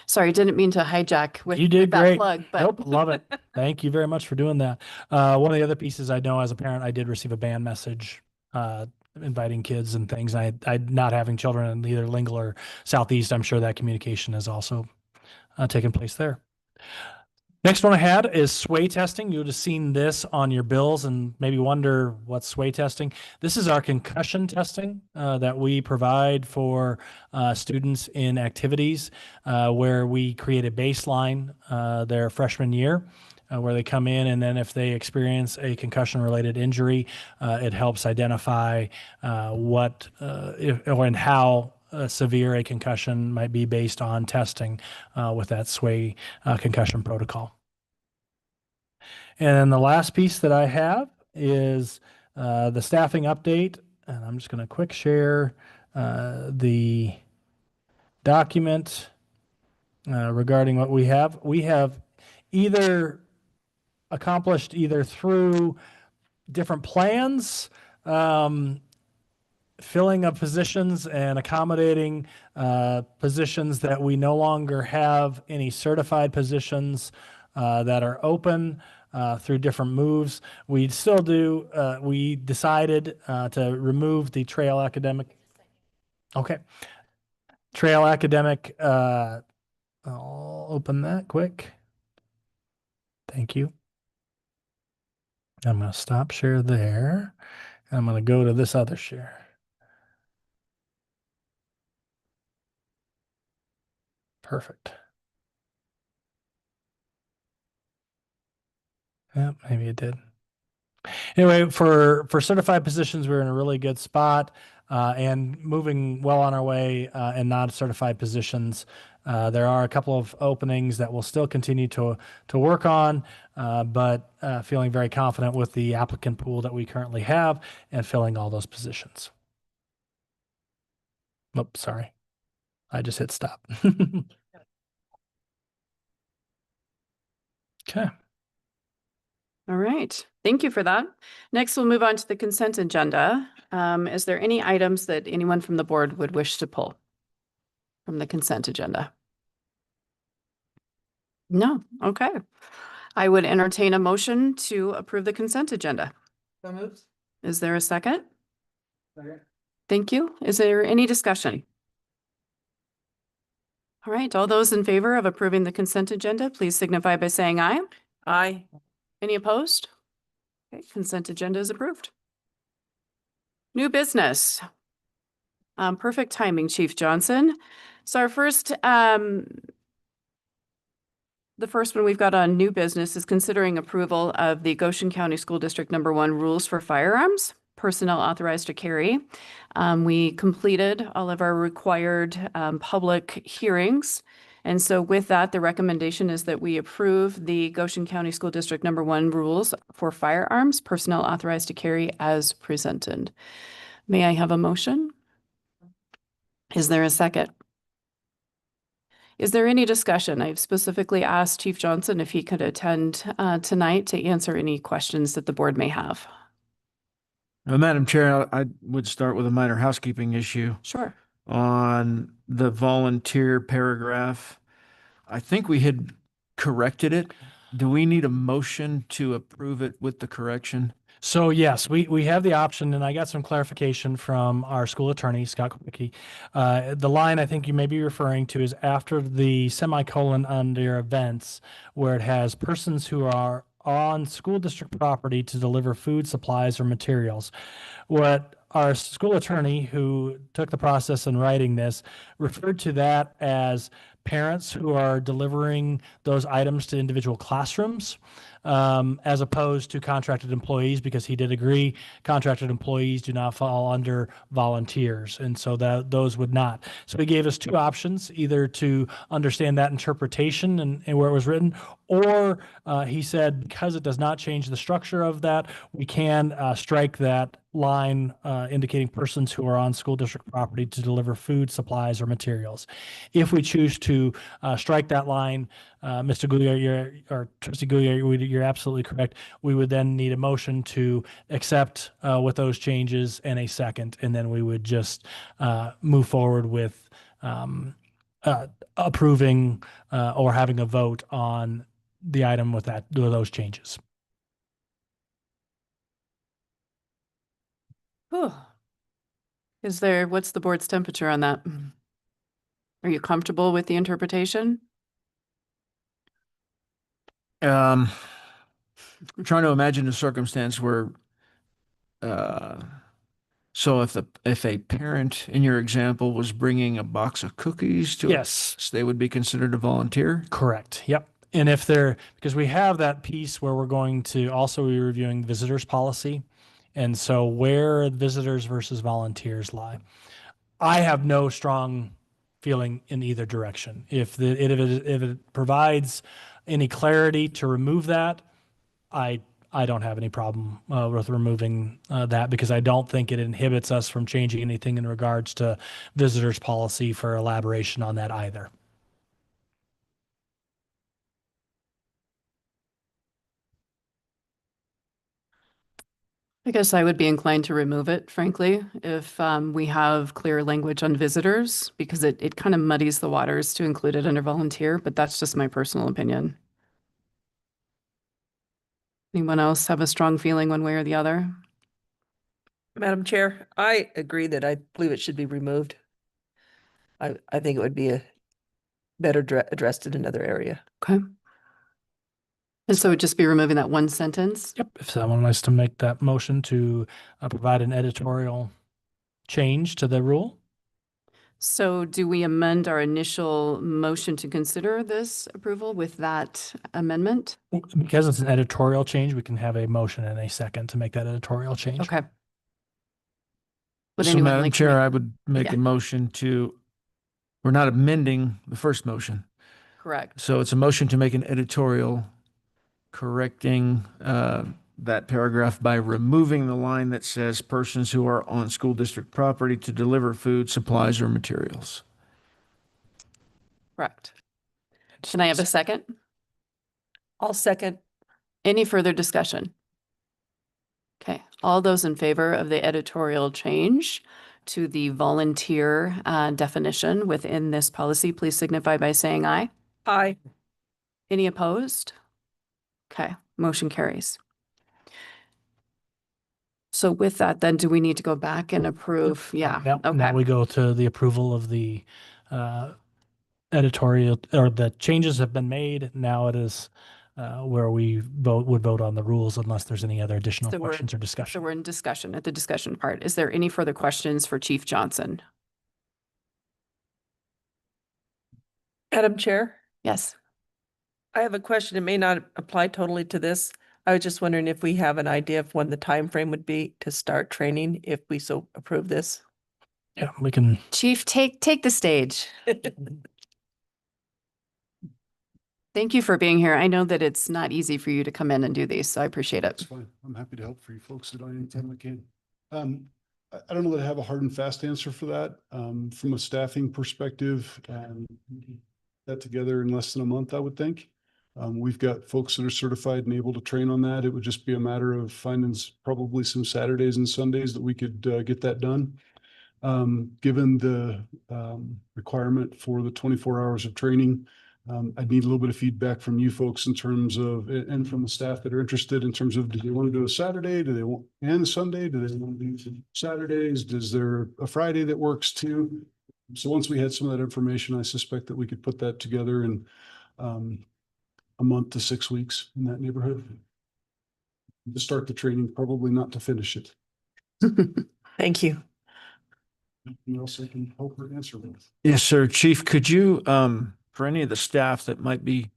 Sorry, didn't mean to hijack with, you did with that great. plug, but Nope, love it. Thank you very much for doing that. One of the other pieces I know as a parent, I did receive a band message inviting kids and things. I not having children in either Lingle or Southeast, I'm sure that communication has also taken place there. Next one I had is sway testing. You would have seen this on your bills and maybe wonder what's sway testing. This is our concussion testing that we provide for students in activities where we create a baseline their freshman year. Where they come in, and then if they experience a concussion-related injury, it helps identify what and how severe a concussion might be based on testing with that sway concussion protocol. And then the last piece that I have is the staffing update. And I'm just going to quick share the document regarding what we have. We have either accomplished either through different plans, filling of positions and accommodating positions that we no longer have any certified positions that are open through different moves. We still do, we decided to remove the trail academic. Okay. Trail academic, I'll open that quick. Thank you. I'm going to stop share there. I'm going to go to this other share. Perfect. Yeah, maybe it did. Anyway, for certified positions, we're in a really good spot and moving well on our way in non-certified positions. There are a couple of openings that we'll still continue to work on, but feeling very confident with the applicant pool that we currently have and filling all those positions. Oops, sorry. I just hit stop. Okay. All right. Thank you for that. Next, we'll move on to the consent agenda. Is there any items that anyone from the board would wish to pull from the consent agenda? No. Okay. I would entertain a motion to approve the consent agenda. So moved. Is there a second? Second. Thank you. Is there any discussion? All right. All those in favor of approving the consent agenda, please signify by saying aye. Aye. Any opposed? Okay, consent agenda is approved. New business. Perfect timing, Chief Johnson. So our first, the first one we've got on new business is considering approval of the Goshen County School District #1 rules for firearms, personnel authorized to carry. We completed all of our required public hearings. And so with that, the recommendation is that we approve the Goshen County School District #1 rules for firearms, personnel authorized to carry as presented. May I have a motion? Is there a second? Is there any discussion? I've specifically asked Chief Johnson if he could attend tonight to answer any questions that the board may have. Madam Chair, I would start with a minor housekeeping issue Sure. on the volunteer paragraph. I think we had corrected it. Do we need a motion to approve it with the correction? So yes, we have the option, and I got some clarification from our school attorney, Scott Kwicki. The line I think you may be referring to is after the semicolon under events, where it has persons who are on school district property to deliver food, supplies, or materials. What our school attorney, who took the process in writing this, referred to that as parents who are delivering those items to individual classrooms, as opposed to contracted employees, because he did agree contracted employees do not fall under volunteers. And so that those would not. So he gave us two options, either to understand that interpretation and where it was written, or he said, because it does not change the structure of that, we can strike that line indicating persons who are on school district property to deliver food, supplies, or materials. If we choose to strike that line, Mr. Goulier, or Trustee Goulier, you're absolutely correct. We would then need a motion to accept with those changes and a second, and then we would just move forward with approving or having a vote on the item with those changes. Whew. What's the board's temperature on that? Are you comfortable with the interpretation? I'm trying to imagine a circumstance where, uh, so if a parent in your example was bringing a box of cookies to Yes. us, they would be considered a volunteer? Correct. Yep. And if they're, because we have that piece where we're going to also be reviewing visitors policy. And so where visitors versus volunteers lie. I have no strong feeling in either direction. If it provides any clarity to remove that, I don't have any problem with removing that because I don't think it inhibits us from changing anything in regards to visitors policy for elaboration on that either. I guess I would be inclined to remove it, frankly, if we have clear language on visitors, because it kind of muddies the waters to include it under volunteer, but that's just my personal opinion. Anyone else have a strong feeling one way or the other? Madam Chair, I agree that I believe it should be removed. I think it would be better addressed in another area. Okay. And so it'd just be removing that one sentence? Yep. If someone wants to make that motion to provide an editorial change to the rule. So do we amend our initial motion to consider this approval with that amendment? Because it's an editorial change, we can have a motion and a second to make that editorial change. Okay. Would So, anyone Madam like to Chair, make- I would make Yeah. a motion we're not amending the first motion. Correct. So it's a motion to make an editorial correcting that paragraph by removing the line that says persons who are on school district property to deliver food, supplies, or materials. Correct. Can I have a second? I'll second. Any further discussion? Okay, all those in favor of the editorial change to the volunteer definition within this policy, please signify by saying aye. Aye. Any opposed? Okay, motion carries. So with that, then do we need to go back and approve? Yeah, Now okay. we go to the approval of the editorial, or the changes have been made. Now it is where we would vote on the rules unless there's any other additional So questions or So discussion. we're in discussion, at the discussion part. Is there any further questions for Chief Johnson? Madam Chair, Yes. I have a question. It may not apply totally to this. I was just wondering if we have an idea of when the time frame would be to start training if we so approve this. Yeah, we can. Chief, take the stage. Thank you for being here. I know that it's not easy for you to come in and do these, so I appreciate it. That's fine. I'm happy to help for you folks at any time I can. I don't know that I have a hard and fast answer for that. From a staffing perspective, that together in less than a month, I would think. We've got folks that are certified and able to train on that. It would just be a matter of finding probably some Saturdays and Sundays that we could get that done. Given the requirement for the 24 hours of training, I'd need a little bit of feedback from you folks in terms of, and from the staff that are interested in terms of, do they want to do a Saturday? Do they want, and a Sunday? Do they want to do Saturdays? Is there a Friday that works too? So once we had some of that information, I suspect that we could put that together in a month to 6 weeks in that neighborhood. To start the training, probably not to finish it. Thank you. Anything else I can help or answer with? Yes, sir. Chief, could you, for any of the staff that might be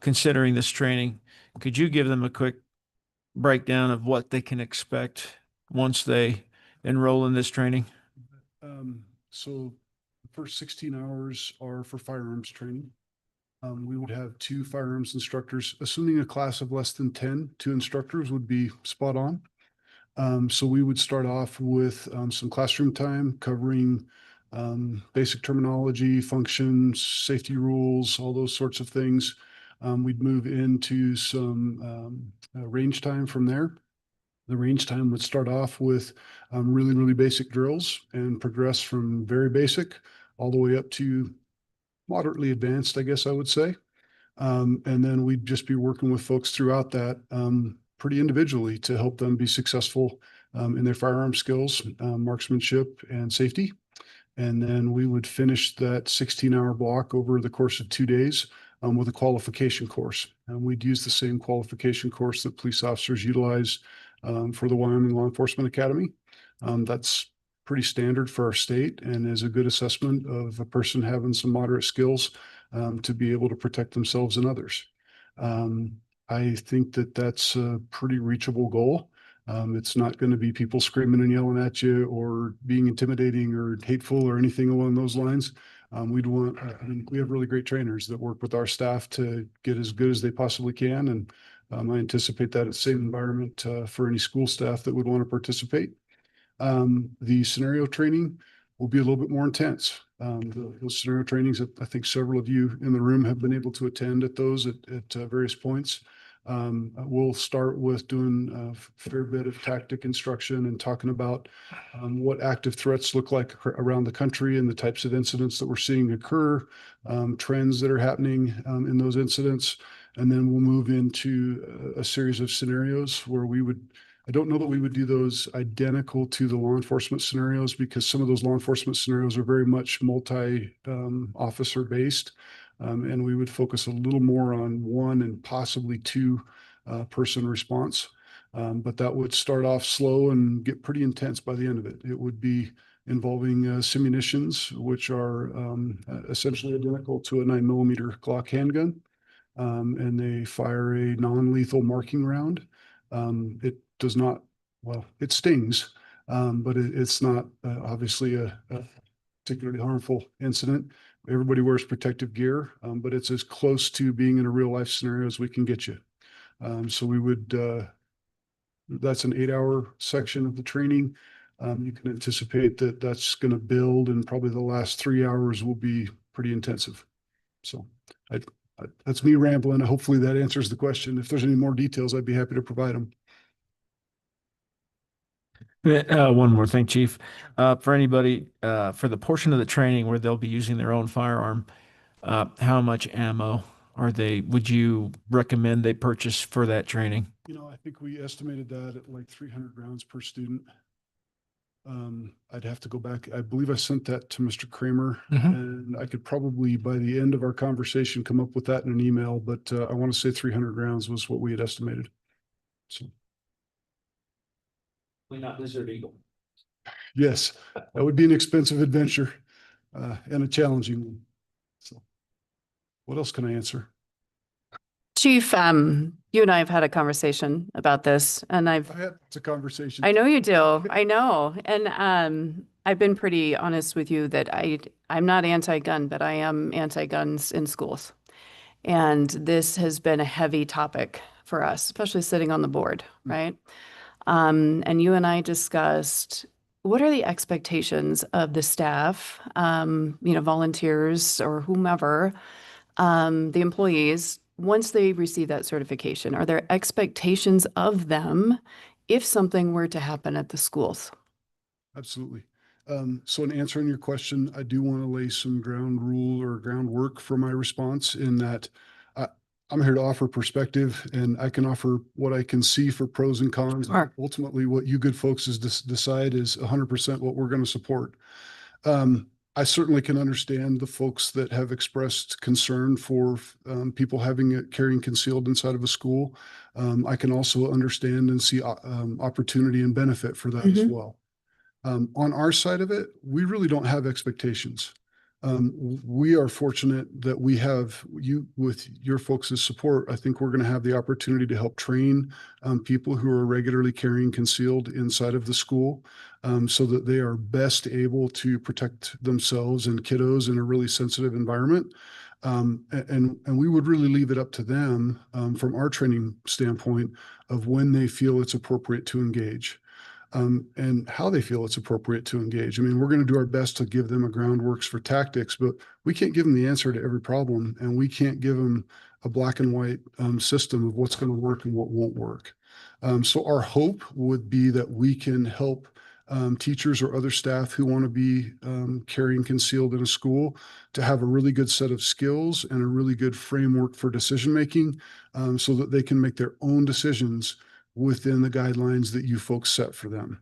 considering this training, could you give them a quick breakdown of what they can expect once they enroll in this training? So the first 16 hours are for firearms training. We would have 2 firearms instructors, assuming a class of less than 10, 2 instructors would be spot on. So we would start off with some classroom time covering basic terminology, functions, safety rules, all those sorts of things. We'd move into some range time from there. The range time would start off with really, really basic drills and progress from very basic all the way up to moderately advanced, I guess I would say. And then we'd just be working with folks throughout that pretty individually to help them be successful in their firearm skills, marksmanship and safety. And then we would finish that 16-hour block over the course of 2 days with a qualification course. And we'd use the same qualification course that police officers utilize for the Wyoming Law Enforcement Academy. That's pretty standard for our state and is a good assessment of a person having some moderate skills to be able to protect themselves and others. I think that that's a pretty reachable goal. It's not going to be people screaming and yelling at you or being intimidating or hateful or anything along those lines. We have really great trainers that work with our staff to get as good as they possibly can. And I anticipate that it's the same environment for any school staff that would want to participate. The scenario training will be a little bit more intense. Those scenario trainings that I think several of you in the room have been able to attend at those at various points. We'll start with doing a fair bit of tactic instruction and talking about what active threats look like around the country and the types of incidents that we're seeing occur, trends that are happening in those incidents. And then we'll move into a series of scenarios where I don't know that we would do those identical to the law enforcement scenarios because some of those law enforcement scenarios are very much multi-officer based. And we would focus a little more on one and possibly two person response. But that would start off slow and get pretty intense by the end of it. It would be involving simunitions, which are essentially identical to a 9mm Glock handgun. And they fire a non-lethal marking round. It does not, well, it stings, but it's not obviously a particularly harmful incident. Everybody wears protective gear, but it's as close to being in a real life scenario as we can get you. So we would, that's an 8-hour section of the training. You can anticipate that that's going to build and probably the last 3 hours will be pretty intensive. So that's me rambling. Hopefully that answers the question. If there's any more details, I'd be happy to provide them. One more thing, Chief. For anybody, for the portion of the training where they'll be using their own firearm, how much ammo would you recommend they purchase for that training? I think we estimated that at like 300 rounds per student. I'd have to go back. I believe I sent that to Mr. Kramer, and I could probably by the end of our conversation come up with that in an email, but I want to say 300 rounds was what we had estimated. So. Not Desert Eagle. Yes, that would be an expensive adventure and a challenging one. So what else can I answer? Chief, you and I have had a conversation about this, and I had a conversation. I know you do. I know. And I've been pretty honest with you that I'm not anti-gun, but I am anti-guns in schools. And this has been a heavy topic for us, especially sitting on the board, right? And you and I discussed what are the expectations of the staff, volunteers or whomever, the employees, once they receive that certification? Are there expectations of them if something were to happen at the schools? Absolutely. So in answering your question, I do want to lay some ground rule or groundwork for my response in that I'm here to offer perspective and I can offer what I can see for pros and cons. Sure. Ultimately, what you good folks decide is 100% what we're going to support. I certainly can understand the folks that have expressed concern for people having it carrying concealed inside of a school. I can also understand and see opportunity and benefit for that as well. On our side of it, we really don't have expectations. We are fortunate that we have you with your folks' support. I think we're going to have the opportunity to help train people who are regularly carrying concealed inside of the school so that they are best able to protect themselves and kiddos in a really sensitive environment. And we would really leave it up to them from our training standpoint of when they feel it's appropriate to engage. And how they feel it's appropriate to engage. I mean, we're going to do our best to give them a groundworks for tactics, but we can't give them the answer to every problem, and we can't give them a black and white system of what's going to work and what won't work. So our hope would be that we can help teachers or other staff who want to be carrying concealed in a school to have a really good set of skills and a really good framework for decision making so that they can make their own decisions within the guidelines that you folks set for them.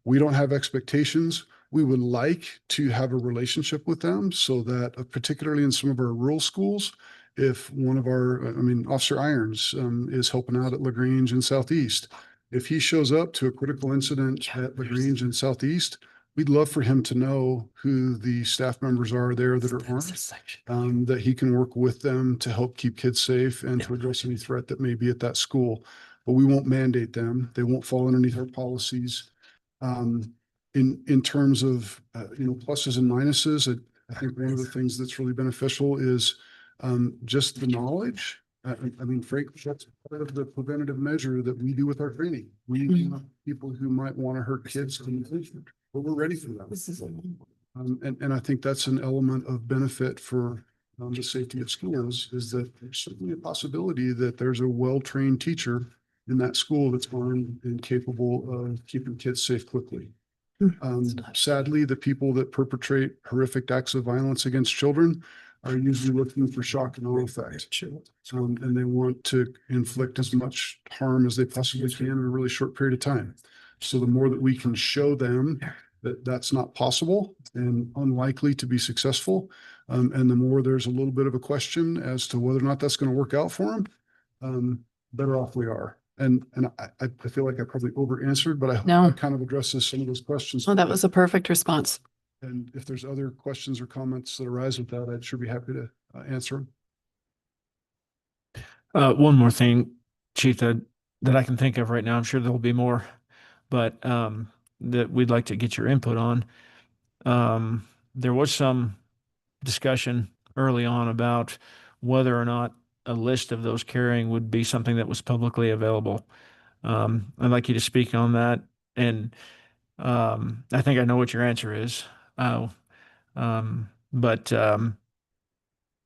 We don't have expectations. We would like to have a relationship with them so that, particularly in some of our rural schools, if one of our, Officer Irons is helping out at LaGrange and Southeast. If he shows up to a critical incident at LaGrange and Southeast, we'd love for him to know who the staff members are there that are armed, that he can work with them to help keep kids safe and to address any threat that may be at that school. But we won't mandate them. They won't fall underneath our policies. In terms of pluses and minuses, I think one of the things that's really beneficial is just the knowledge. Frankly, that's part of the preventative measure that we do with our training. We want people who might want to hurt kids, but we're ready for them. And I think that's an element of benefit for the safety of schools, is that there's certainly a possibility that there's a well-trained teacher in that school that's armed and capable of keeping kids safe quickly. Sadly, the people that perpetrate horrific acts of violence against children are usually looking for shock and awe effect. And they want to inflict as much harm as they possibly can in a really short period of time. So the more that we can show them that that's not possible and unlikely to be successful, and the more there's a little bit of a question as to whether or not that's going to work out for them, better off we are. And I feel like I probably over answered, but I hope that kind of addresses some of those questions. Oh, that was a perfect response. And if there's other questions or comments that arise with that, I'd sure be happy to answer them. One more thing, Chief, that I can think of right now. I'm sure there'll be more, but that we'd like to get your input on. There was some discussion early on about whether or not a list of those carrying would be something that was publicly available. I'd like you to speak on that. And I think I know what your answer is. But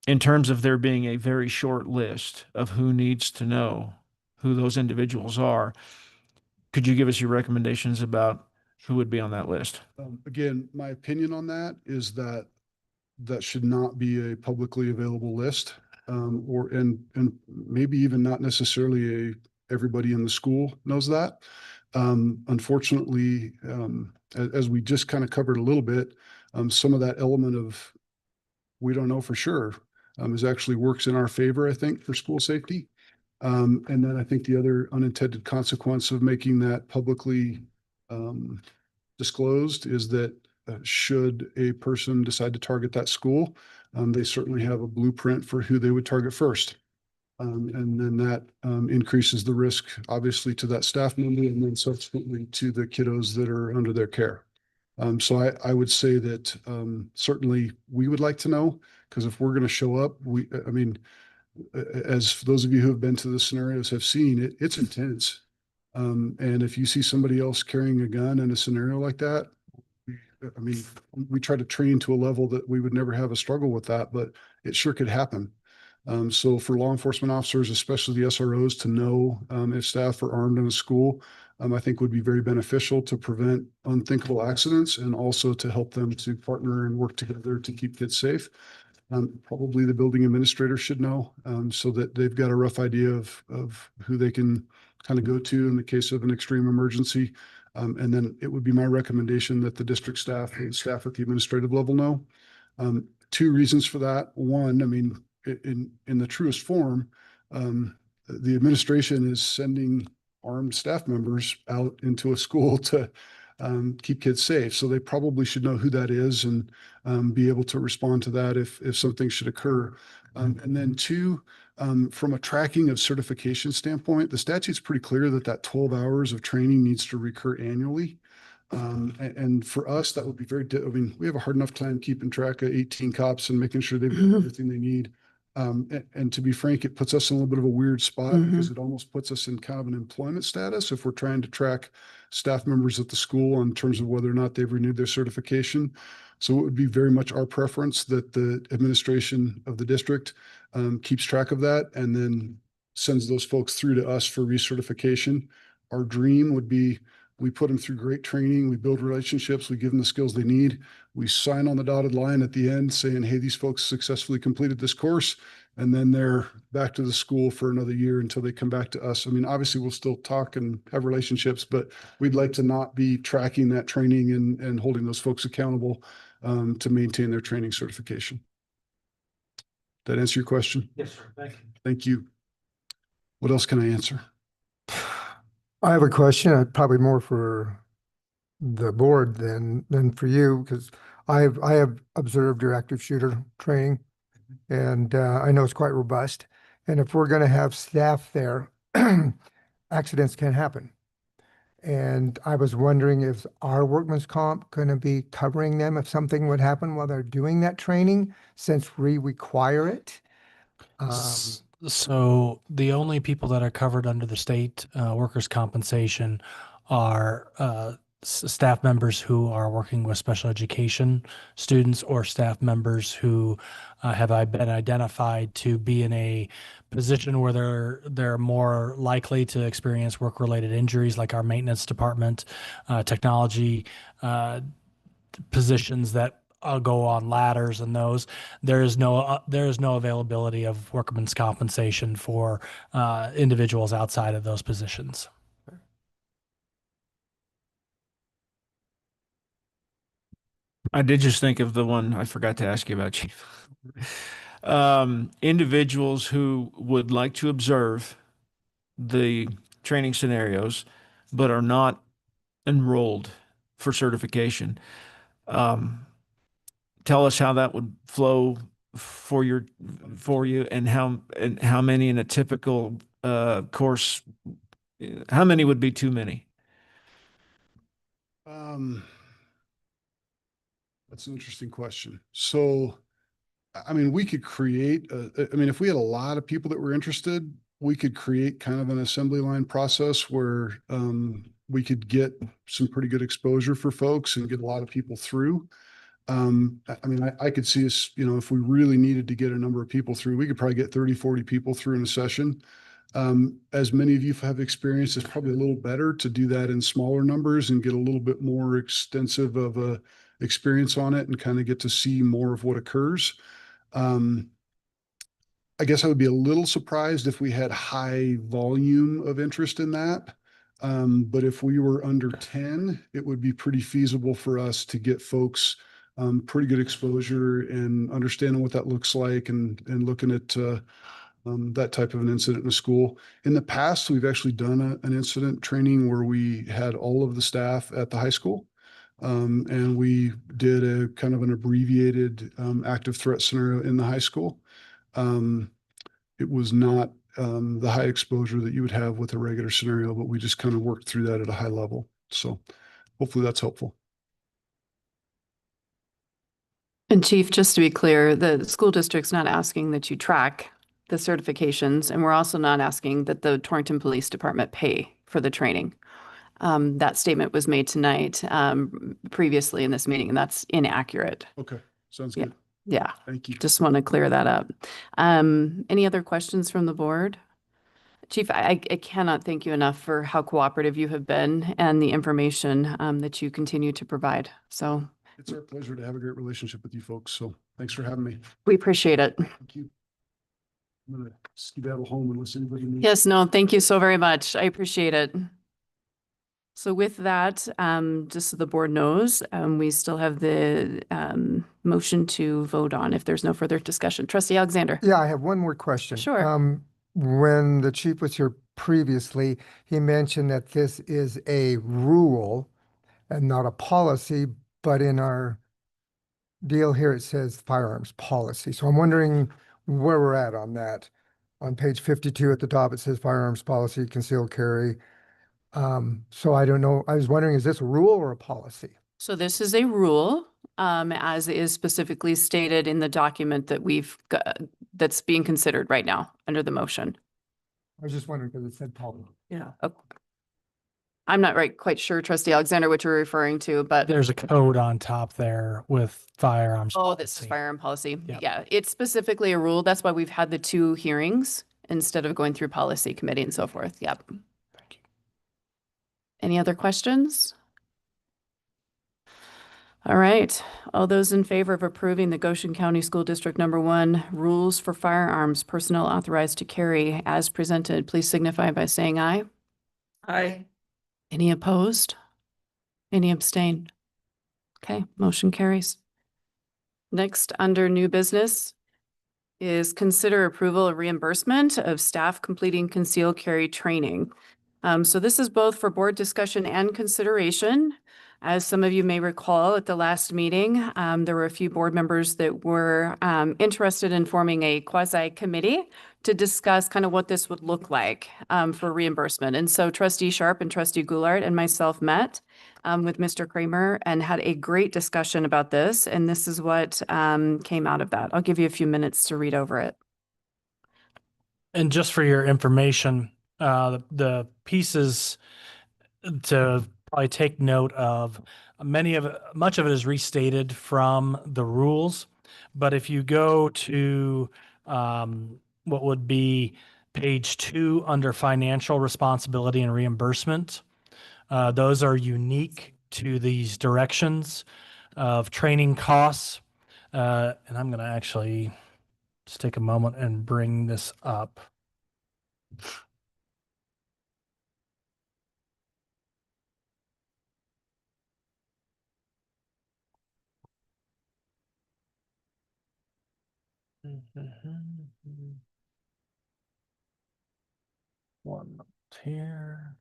in terms of there being a very short list of who needs to know who those individuals are, could you give us your recommendations about who would be on that list? Again, my opinion on that is that should not be a publicly available list, and maybe even not necessarily everybody in the school knows that. Unfortunately, as we just kind of covered a little bit, some of that element of we don't know for sure is actually works in our favor, I think, for school safety. And then I think the other unintended consequence of making that publicly disclosed is that should a person decide to target that school, they certainly have a blueprint for who they would target first. And then that increases the risk, obviously, to that staff member and then subsequently to the kiddos that are under their care. So I would say that certainly we would like to know, because if we're going to show up, as those of you who have been to the scenarios have seen, it's intense. And if you see somebody else carrying a gun in a scenario like that, we try to train to a level that we would never have a struggle with that, but it sure could happen. So for law enforcement officers, especially the SROs, to know if staff are armed in a school, I think would be very beneficial to prevent unthinkable accidents and also to help them to partner and work together to keep kids safe. Probably the building administrator should know, so that they've got a rough idea of who they can kind of go to in the case of an extreme emergency. And then it would be my recommendation that the district staff and staff at the administrative level know. Two reasons for that. One, in the truest form, the administration is sending armed staff members out into a school to keep kids safe. So they probably should know who that is and be able to respond to that if something should occur. And then two, from a tracking of certification standpoint, the statute's pretty clear that 12 hours of training needs to recur annually. And for us, that would be we have a hard enough time keeping track of 18 cops and making sure they've got everything they need. And to be frank, it puts us in a little bit of a weird spot because it almost puts us in kind of an employment status if we're trying to track staff members at the school in terms of whether or not they've renewed their certification. So it would be very much our preference that the administration of the district keeps track of that and then sends those folks through to us for recertification. Our dream would be We put them through great training. We build relationships. We give them the skills they need. We sign on the dotted line at the end saying, hey, these folks successfully completed this course. And then they're back to the school for another year until they come back to us. I mean, obviously we'll still talk and have relationships, but we'd like to not be tracking that training and holding those folks accountable to maintain their training certification. Did that answer your question? Yes, sir. Thank you. Thank you. What else can I answer? I have a question, probably more for the board than for you, because I have observed your active shooter training, and I know it's quite robust. And if we're going to have staff there, accidents can happen. And I was wondering, if our workman's comp going to be covering them if something would happen while they're doing that training, since we require it? So the only people that are covered under the state workers' compensation are staff members who are working with special education students, or staff members who have been identified to be in a position where they're more likely to experience work-related injuries, like our maintenance department, technology positions that go on ladders, and those there is no availability of workman's compensation for individuals outside of those positions. I did just think of the one I forgot to ask you about, Chief. Individuals who would like to observe the training scenarios, but are not enrolled for certification. Tell us how that would flow for you, and how many in a typical course. How many would be too many? That's an interesting question. So, I mean, we could create, if we had a lot of people that were interested, we could create kind of an assembly line process where we could get some pretty good exposure for folks and get a lot of people through. I could see us, if we really needed to get a number of people through, we could probably get 30, 40 people through in a session. As many of you have experienced, it's probably a little better to do that in smaller numbers and get a little bit more extensive of a experience on it and kind of get to see more of what occurs. I guess I would be a little surprised if we had high volume of interest in that. But if we were under 10, it would be pretty feasible for us to get folks pretty good exposure and understanding what that looks like, and looking at that type of an incident in a school. In the past, we've actually done an incident training where we had all of the staff at the high school. And we did a kind of an abbreviated active threat scenario in the high school. It was not the high exposure that you would have with a regular scenario, but we just kind of worked through that at a high level. So hopefully that's helpful. And Chief, just to be clear, the school district's not asking that you track the certifications, and we're also not asking that the Torrington Police Department pay for the training. That statement was made tonight, previously in this meeting, and that's inaccurate. Okay, sounds Yeah. good. Yeah, Thank you. just want to clear that up. Any other questions from the board? Chief, I cannot thank you enough for how cooperative you have been and the information that you continue to provide. So It's our pleasure to have a great relationship with you folks. So thanks for having me. we appreciate it. Thank you. I'm gonna skedaddle home unless anybody needs. Yes, no, thank you so very much. I appreciate it. So with that, just so the board knows, we still have the motion to vote on if there's no further discussion. Trustee Alexander. Yeah, I have one more question. Sure. When the chief was here previously, he mentioned that this is a rule and not a policy, but in our deal here, it says firearms policy. So I'm wondering where we're at on that. On page 52 at the top, it says firearms policy, concealed carry. So I don't know. I was wondering, is this a rule or a policy? So this is a rule, as is specifically stated in the document that we've got, that's being considered right now under the motion. I was just wondering because it said policy. Yeah. I'm not quite sure, Trustee Alexander, what you're referring to, but There's a code on top there with firearms. oh, this is policy. firearm policy. Yep. Yeah, it's specifically a rule. That's why we've had the 2 hearings instead of going through policy committee and so forth. Yep. Thank you. Any other questions? All right. All those in favor of approving the Goshen County School District #1 rules for firearms personnel authorized to carry as presented, please signify by saying aye. Aye. Any opposed? Any abstain? Okay, motion carries. Next, under new business is consider approval of reimbursement of staff completing concealed carry training. So this is both for board discussion and consideration. As some of you may recall, at the last meeting, there were a few board members that were interested in forming a quasi committee to discuss kind of what this would look like for reimbursement. And so Trustee Sharp and Trustee Goulart and myself met with Mr. Kramer and had a great discussion about this. And this is what came out of that. I'll give you a few minutes to read over it. And just for your information, the pieces to probably take note of, much of it is restated from the rules. But if you go to what would be page 2 under financial responsibility and reimbursement, those are unique to these directions of training costs. And I'm going to actually just take a moment and bring this up. One here.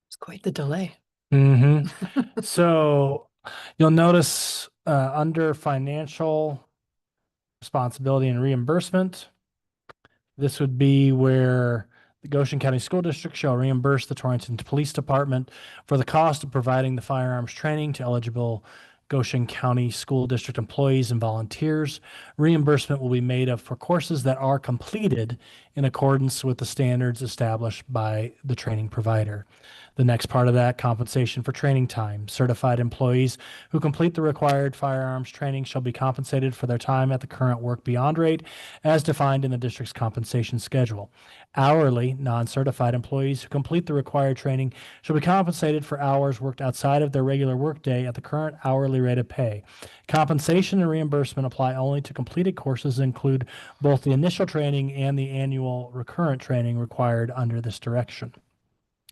It's quite the delay. So you'll notice under financial responsibility and reimbursement, this would be where the Goshen County School District shall reimburse the Torrington Police Department for the cost of providing the firearms training to eligible Goshen County School District employees and volunteers. Reimbursement will be made up for courses that are completed in accordance with the standards established by the training provider. The next part of that, compensation for training time. Certified employees who complete the required firearms training shall be compensated for their time at the current work beyond rate as defined in the district's compensation schedule. Hourly, non-certified employees who complete the required training shall be compensated for hours worked outside of their regular workday at the current hourly rate of pay. Compensation and reimbursement apply only to completed courses and include both the initial training and the annual recurrent training required under this direction.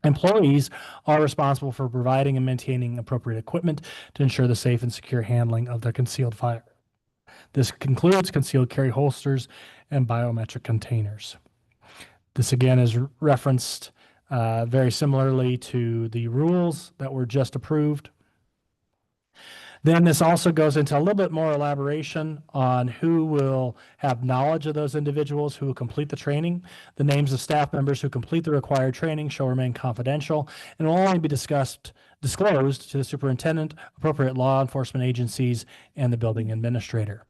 Employees are responsible for providing and maintaining appropriate equipment to ensure the safe and secure handling of their concealed fire. This includes concealed carry holsters and biometric containers. This again is referenced very similarly to the rules that were just approved. Then this also goes into a little bit more elaboration on who will have knowledge of those individuals who will complete the training. The names of staff members who complete the required training shall remain confidential and will only be disclosed to the superintendent, appropriate law enforcement agencies, and the building administrator.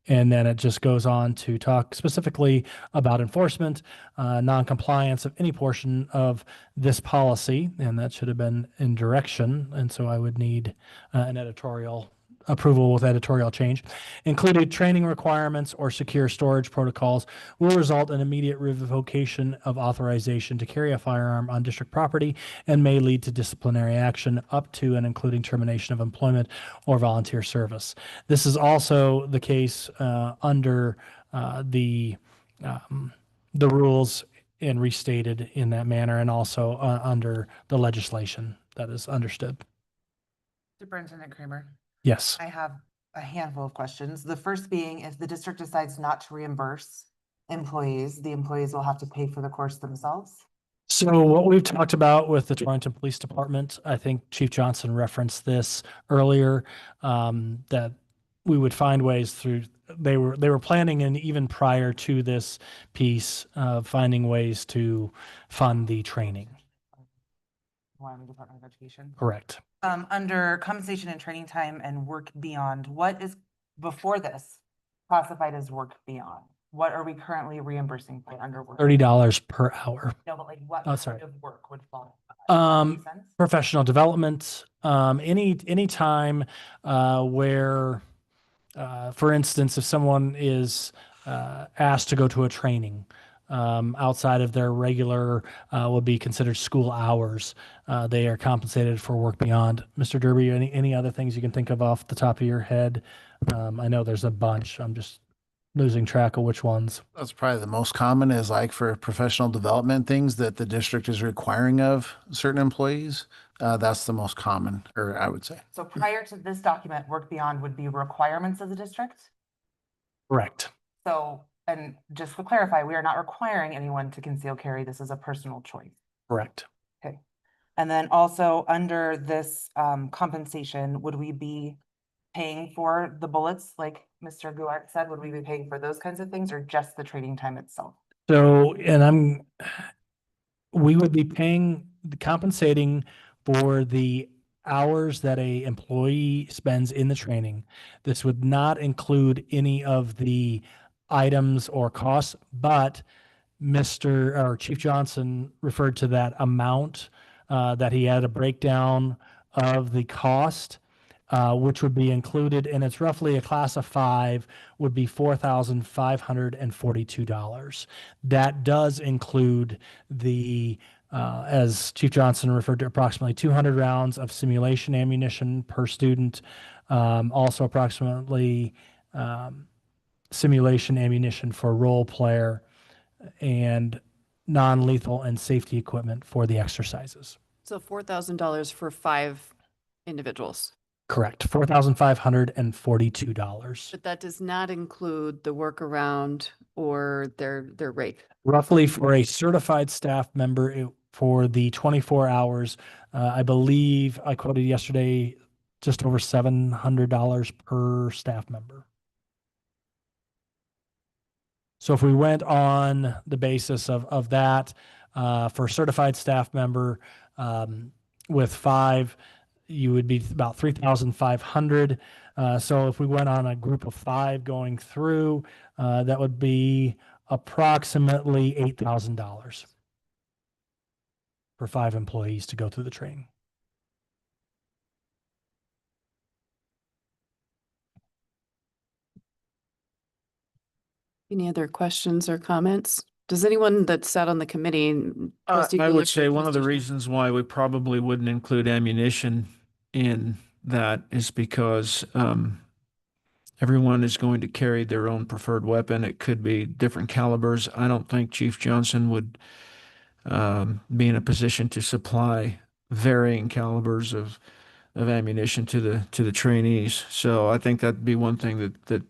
And then it just goes on to talk specifically about enforcement, non-compliance of any portion of this policy, and that should have been in direction. And so I would need an editorial approval with editorial change. Included training requirements or secure storage protocols will result in immediate revocation of authorization to carry a firearm on district property and may lead to disciplinary action up to and including termination of employment or volunteer service. This is also the case under the rules and restated in that manner, and also under the legislation that is understood. Superintendent Kramer, Yes. I have a handful of questions. The first being, if the district decides not to reimburse employees, the employees will have to pay for the course themselves? So what we've talked about with the Torrington Police Department, I think Chief Johnson referenced this earlier, that we would find ways through, they were planning, and even prior to this piece, finding ways to fund the training. Wyoming Department of Education. Correct. Under compensation and training time and work beyond, what is before this classified as work beyond? What are we currently reimbursing for under work? $30 per hour. No, but like what Oh, sorry. kind of work would fall? Does that make sense? Professional development, any time where, for instance, if someone is asked to go to a training outside of their regular would be considered school hours, they are compensated for work beyond. Mr. Derby, any other things you can think of off the top of your head? I know there's a bunch. I'm just losing track of which ones. That's probably the most common, is like for professional development things that the district is requiring of certain employees. That's the most common, or I would say. So prior to this document, work beyond would be requirements of the district? Correct. So, and just to clarify, we are not requiring anyone to conceal carry. This is a personal choice. Correct. Okay. And then also under this compensation, would we be paying for the bullets, like Mr. Guart said? Would we be paying for those kinds of things, or just the training time itself? So, we would be compensating for the hours that a employee spends in the training. This would not include any of the items or costs, but Chief Johnson referred to that amount, that he had a breakdown of the cost, which would be included, and it's roughly a class of 5 would be $4,542. That does include the, as Chief Johnson referred to, approximately 200 rounds of simulation ammunition per student, also approximately simulation ammunition for role player, and non-lethal and safety equipment for the exercises. So $4,000 for 5 individuals. Correct. $4,542. But that does not include the workaround or their rate. Roughly for a certified staff member for the 24 hours, I believe I quoted yesterday just over $700 per staff member. So if we went on the basis of that, for a certified staff member, with 5, you would be about 3,500. So if we went on a group of 5 going through, that would be approximately $8,000 for 5 employees to go through the training. Any other questions or comments? Does anyone that sat on the committee? Trustee I Goulart, would say one of the Trustee Shaw? reasons why we probably wouldn't include ammunition in that is because everyone is going to carry their own preferred weapon. It could be different calibers. I don't think Chief Johnson would be in a position to supply varying calibers of ammunition to the trainees. So I think that'd be one thing that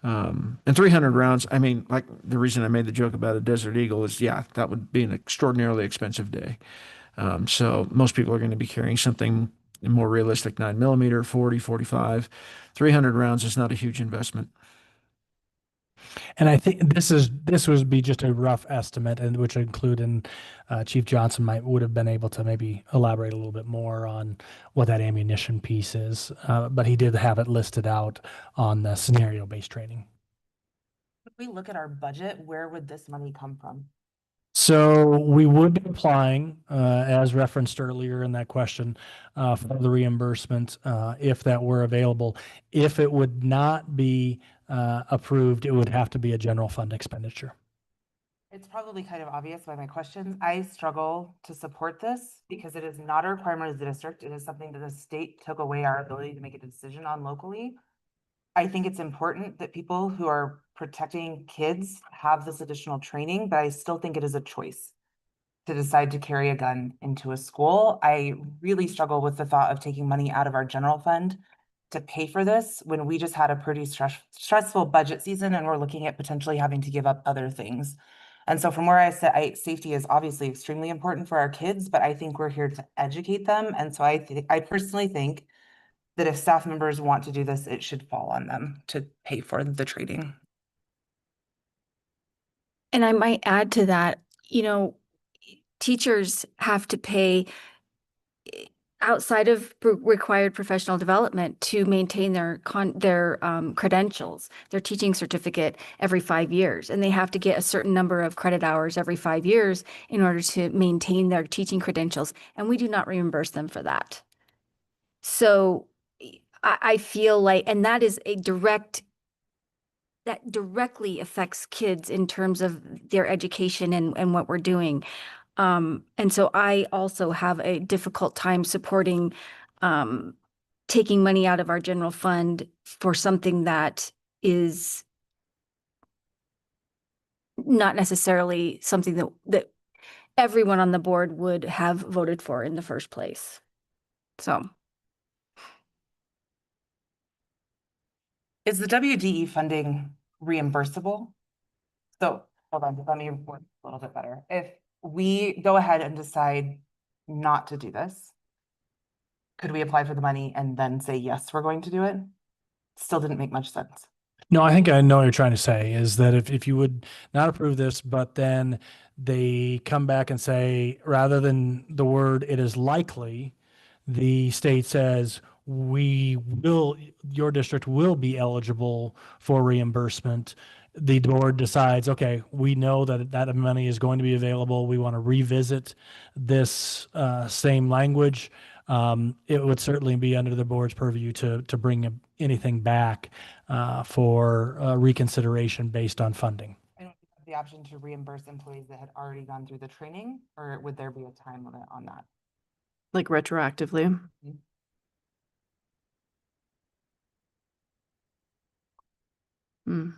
and 300 rounds, I mean, like the reason I made the joke about a Desert Eagle is, yeah, that would be an extraordinarily expensive day. So most people are going to be carrying something more realistic, 9mm, 40, 45. 300 rounds is not a huge investment. And I think this would be just a rough estimate, and which include, and Chief Johnson would have been able to maybe elaborate a little bit more on what that ammunition piece is. But he did have it listed out on the scenario-based training. If we look at our budget, where would this money come from? So we would be applying, as referenced earlier in that question, for the reimbursement, if that were available. If it would not be approved, it would have to be a general fund expenditure. It's probably kind of obvious by my questions. I struggle to support this because it is not a requirement of the district. It is something that the state took away our ability to make a decision on locally. I think it's important that people who are protecting kids have this additional training, but I still think it is a choice to decide to carry a gun into a school. I really struggle with the thought of taking money out of our general fund to pay for this when we just had a pretty stressful budget season and we're looking at potentially having to give up other things. And so from where I sit, safety is obviously extremely important for our kids, but I think we're here to educate them. And so I personally think that if staff members want to do this, it should fall on them to pay for the training. And I might add to that, teachers have to pay outside of required professional development to maintain their credentials, their teaching certificate every 5 years. And they have to get a certain number of credit hours every 5 years in order to maintain their teaching credentials. And we do not reimburse them for that. So I feel like, and that is that directly affects kids in terms of their education and what we're doing. And so I also have a difficult time supporting taking money out of our general fund for something that is not necessarily something that everyone on the board would have voted for in the first place. So. Is the WDE funding reimbursable? So hold on, let me work a little bit better. If we go ahead and decide not to do this, could we apply for the money and then say, yes, we're going to do it? Still didn't make much sense. No, I think I know what you're trying to say is that if you would not approve this, but then they come back and say, rather than the word it is likely, the state says, your district will be eligible for reimbursement. The board decides, okay, we know that money is going to be available. We want to revisit this same language. It would certainly be under the board's purview to bring anything back for reconsideration based on funding. And would you have the option to reimburse employees that had already gone through the training, or would there be a time limit on that? Like retroactively. Hmm.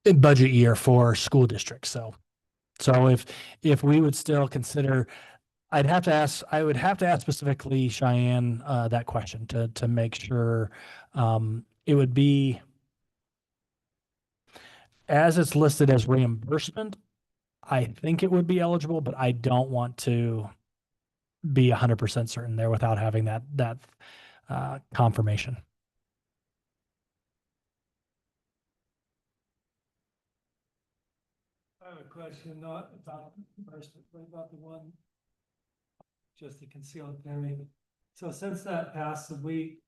In budget year for school districts. So if we would still consider, I would have to ask specifically Cheyenne that question to make sure it would be as it's listed as reimbursement. I think it would be eligible, but I don't want to be 100% certain there without having that confirmation. I have a question, not about reimbursement, but about the one, just the concealed carry. So since that passed the week,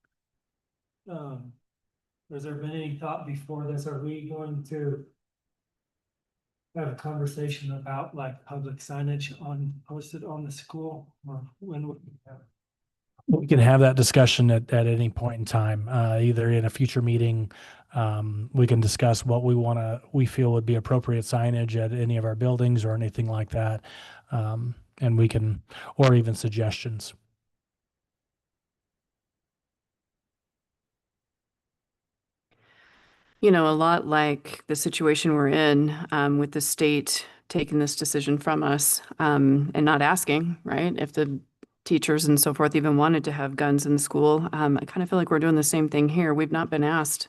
has there been any thought before this? Are we going to have a conversation about like public signage posted on the school, or when would we have? We can have that discussion at any point in time, either in a future meeting. We can discuss what we feel would be appropriate signage at any of our buildings or anything like that. And we can, or even suggestions. A lot like the situation we're in with the state taking this decision from us and not asking, right? If the teachers and so forth even wanted to have guns in the school. I kind of feel like we're doing the same thing here. We've not been asked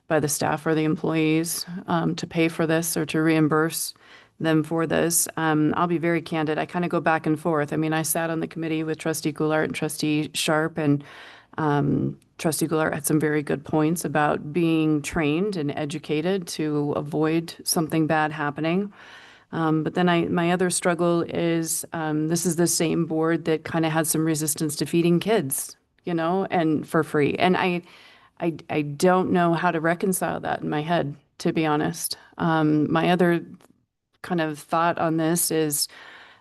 by the staff or the employees to pay for this or to reimburse them for this. I'll be very candid. I kind of go back and forth. I mean, I sat on the committee with Trustee Goulart and Trustee Sharp, and Trustee Goulart had some very good points about being trained and educated to avoid something bad happening. But then my other struggle is this is the same board that kind of had some resistance to feeding kids, and for free. And I don't know how to reconcile that in my head, to be honest. My other kind of thought on this is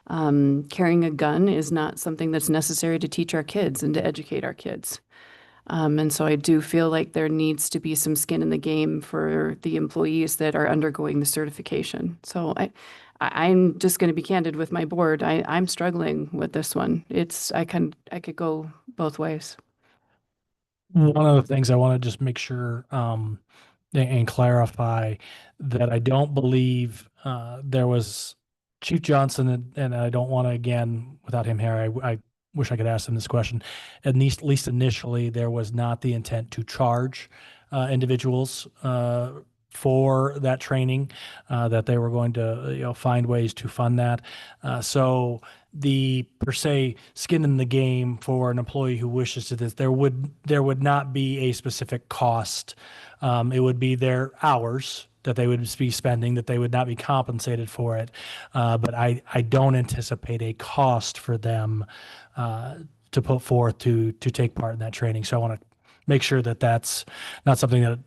carrying a gun is not something that's necessary to teach our kids and to educate our kids. And so I do feel like there needs to be some skin in the game for the employees that are undergoing the certification. So I'm just going to be candid with my board. I'm struggling with this one. I could go both ways. One of the things I want to just make sure and clarify that I don't believe there was Chief Johnson, and I don't want to, again, without him here, I wish I could ask him this question. At least initially, there was not the intent to charge individuals for that training, that they were going to find ways to fund that. So the per se skin in the game for an employee who wishes to this, there would not be a specific cost. It would be their hours that they would be spending, that they would not be compensated for it. But I don't anticipate a cost for them to put forth to take part in that training. So I want to make sure that that's not something that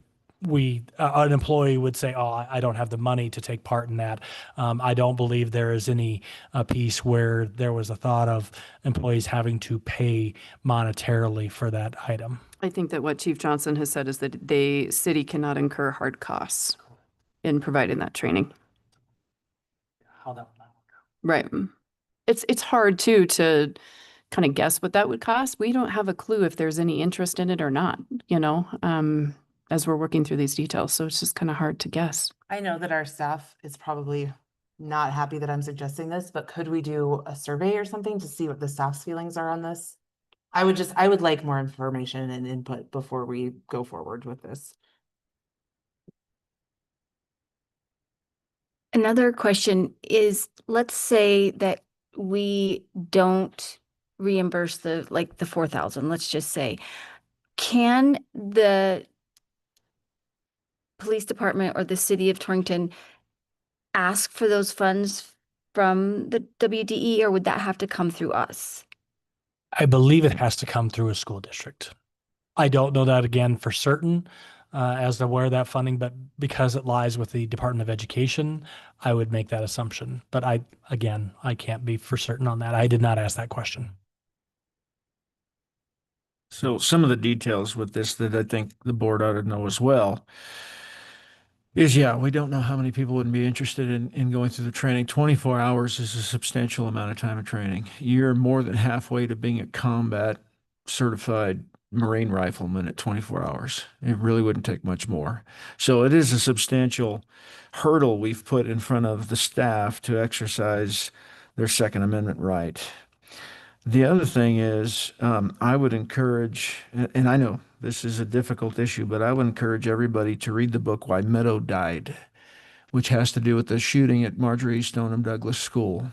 an employee would say, oh, I don't have the money to take part in that. I don't believe there is any piece where there was a thought of employees having to pay monetarily for that item. I think that what Chief Johnson has said is that city cannot incur hard costs in providing that training. How that would Right. It's hard too to kind of guess what that would cost. We don't have a clue if there's any interest in it or not, as we're working through these details. So it's just kind of hard to guess. I know that our staff is probably not happy that I'm suggesting this, but could we do a survey or something to see what the staff's feelings are on this? I would like more information and input before we go forward with this. Another question is, let's say that we don't reimburse the 4,000, let's just say. Can the police department or the city of Torrington ask for those funds from the WDE, or would that have to come through us? I believe it has to come through a school district. I don't know that again for certain as to where that funding, but because it lies with the Department of Education, I would make that assumption. But I can't be for certain on that. I did not ask that question. So some of the details with this that I think the board ought to know as well is, we don't know how many people would be interested in going through the training. 24 hours is a substantial amount of time of training. You're more than halfway to being a combat certified Marine rifleman at 24 hours. It really wouldn't take much more. So it is a substantial hurdle we've put in front of the staff to exercise their Second Amendment right. The other thing is, I would encourage, and I know this is a difficult issue, but I would encourage everybody to read the book Why Meadow Died, which has to do with the shooting at Marjorie Stoneham Douglas School.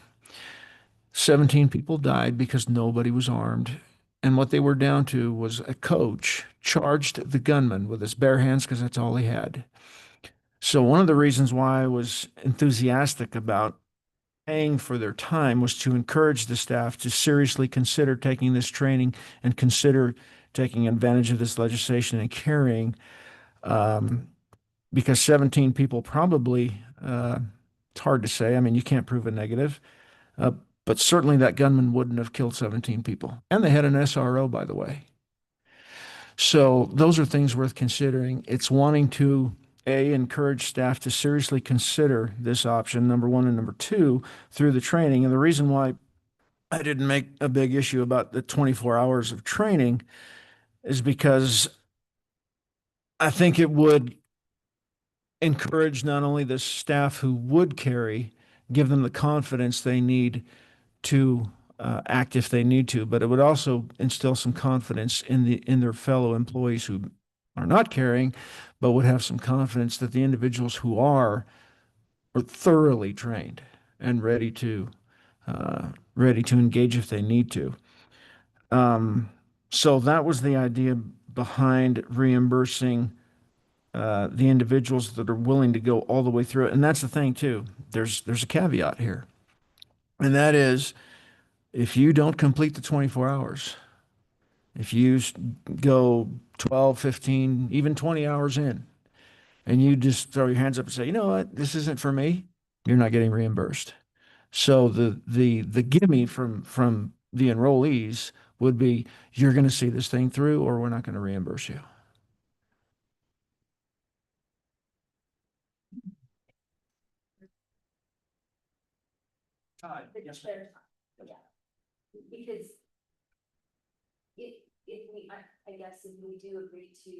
17 people died because nobody was armed. And what they were down to was a coach charged the gunman with his bare hands because that's all he had. So one of the reasons why I was enthusiastic about paying for their time was to encourage the staff to seriously consider taking this training and consider taking advantage of this legislation and carrying, because 17 people probably, it's hard to say. I mean, you can't prove a negative, but certainly that gunman wouldn't have killed 17 people. And they had an SRO, by the way. So those are things worth considering. It's wanting to encourage staff to seriously consider this option, number one, and number two, through the training. And the reason why I didn't make a big issue about the 24 hours of training is because I think it would encourage not only the staff who would carry, give them the confidence they need to act if they need to, but it would also instill some confidence in their fellow employees who are not carrying, but would have some confidence that the individuals who are thoroughly trained and ready to engage if they need to. So that was the idea behind reimbursing the individuals that are willing to go all the way through it. And that's the thing too. There's a caveat here, and that is, if you don't complete the 24 hours, if you go 12, 15, even 20 hours in, and you just throw your hands up and say, you know what, this isn't for me, you're not getting reimbursed. So the gimme from the enrollees would be, you're going to see this thing through, or we're not going to reimburse you. Yes. Yeah, because if we, I guess if we do agree to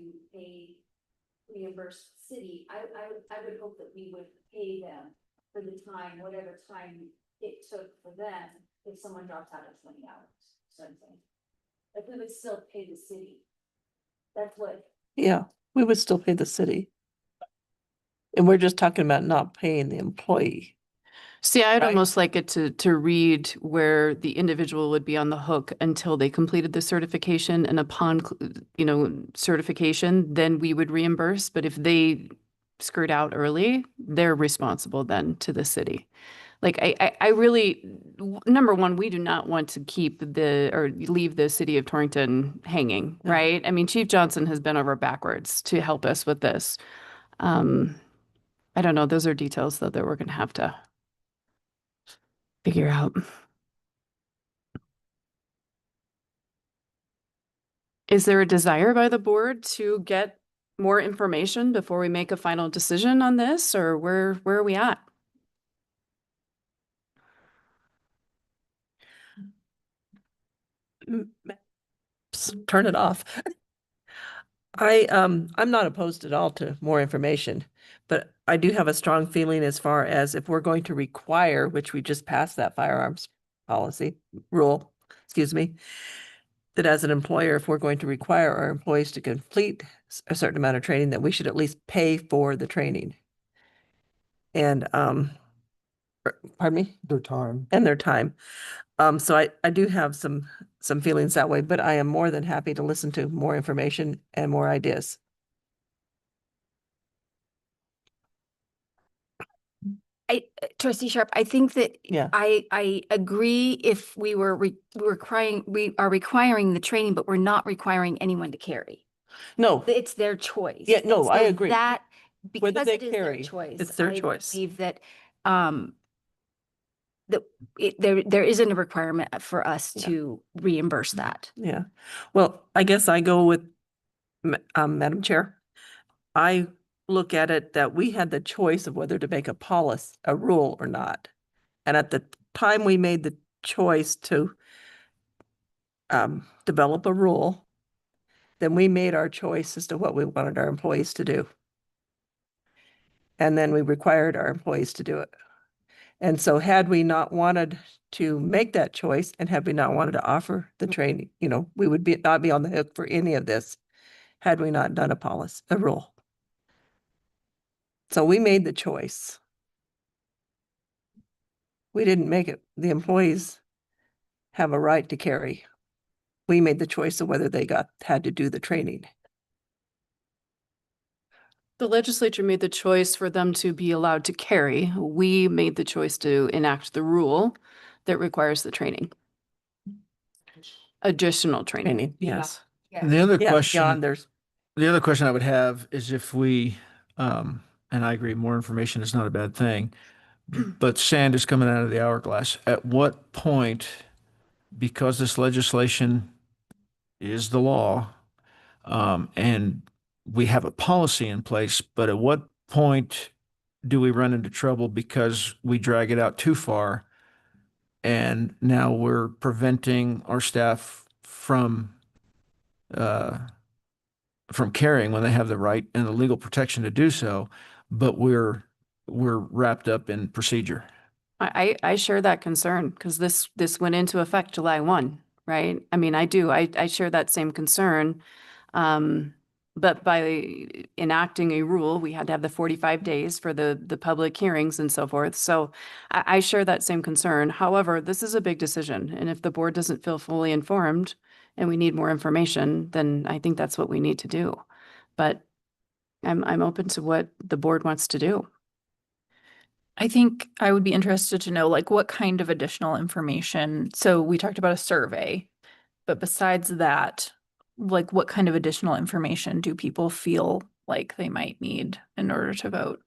reimburse the city, I would hope that we would pay them for the time, whatever time it took for them, if someone drops out of 20 hours, something. Like, we would still pay the city. That's what. Yeah, We would still pay the city. And we're just talking about not paying the employee. See, I'd Right. almost like it to read where the individual would be on the hook until they completed the certification, and upon, certification, then we would reimburse. But if they screwed out early, they're responsible then to the city. Like, I really, number one, we do not want to keep or leave the city of Torrington hanging, No. right? I mean, Chief Johnson has been over backwards to help us with this. I don't know. Those are details though that we're going to have to figure out. Is there a desire by the board to get more information before we make a final decision on this, or where are we at? Turn it off. I'm not opposed at all to more information, but I do have a strong feeling as far as if we're going to require, which we just passed that firearms rule, excuse me, that as an employer, if we're going to require our employees to complete a certain amount of training, that we should at least pay for the training. And, pardon me? Their time. And their time. So I do have some feelings that way, but I am more than happy to listen to more information and more ideas. Trustee Sharp, I think that Yeah. I agree if we are requiring the training, but we're not requiring anyone to carry. No, It's their choice. Yeah, no, And I so agree. That, Whether because they it is their carry, choice. it's their I choice. believe that, there isn't a requirement for us Yeah. to reimburse that. yeah. Well, I guess I go with, Madam Chair. I look at it that we had the choice of whether to make a rule or not. And at the time we made the choice to develop a rule, then we made our choice as to what we wanted our employees to do. And then we required our employees to do it. And so had we not wanted to make that choice, and had we not wanted to offer the training, we would not be on the hook for any of this had we not done a rule. So we made the choice. We didn't make it. The employees have a right to carry. We made the choice of whether they had to do the training. The legislature made the choice for them to be allowed to carry. We made the choice to enact the rule that requires the training. Additional training. Yes. The other Yeah, question. John, The other question I would have is if we, and I agree, more information is not a bad thing, but sand is coming out of the hourglass. At what point, because this legislation is the law, and we have a policy in place, but at what point do we run into trouble because we drag it out too far? And now we're preventing our staff from carrying when they have the right and the legal protection to do so, but we're wrapped up in procedure. I share that concern because this went into effect July 1, right? I mean, I do. I share that same concern. But by enacting a rule, we had to have the 45 days for the public hearings and so forth. So I share that same concern. However, this is a big decision. And if the board doesn't feel fully informed and we need more information, then I think that's what we need to do. But I'm open to what the board wants to do. I think I would be interested to know like what kind of additional information. So we talked about a survey, but besides that, like what kind of additional information do people feel like they might need in order to vote?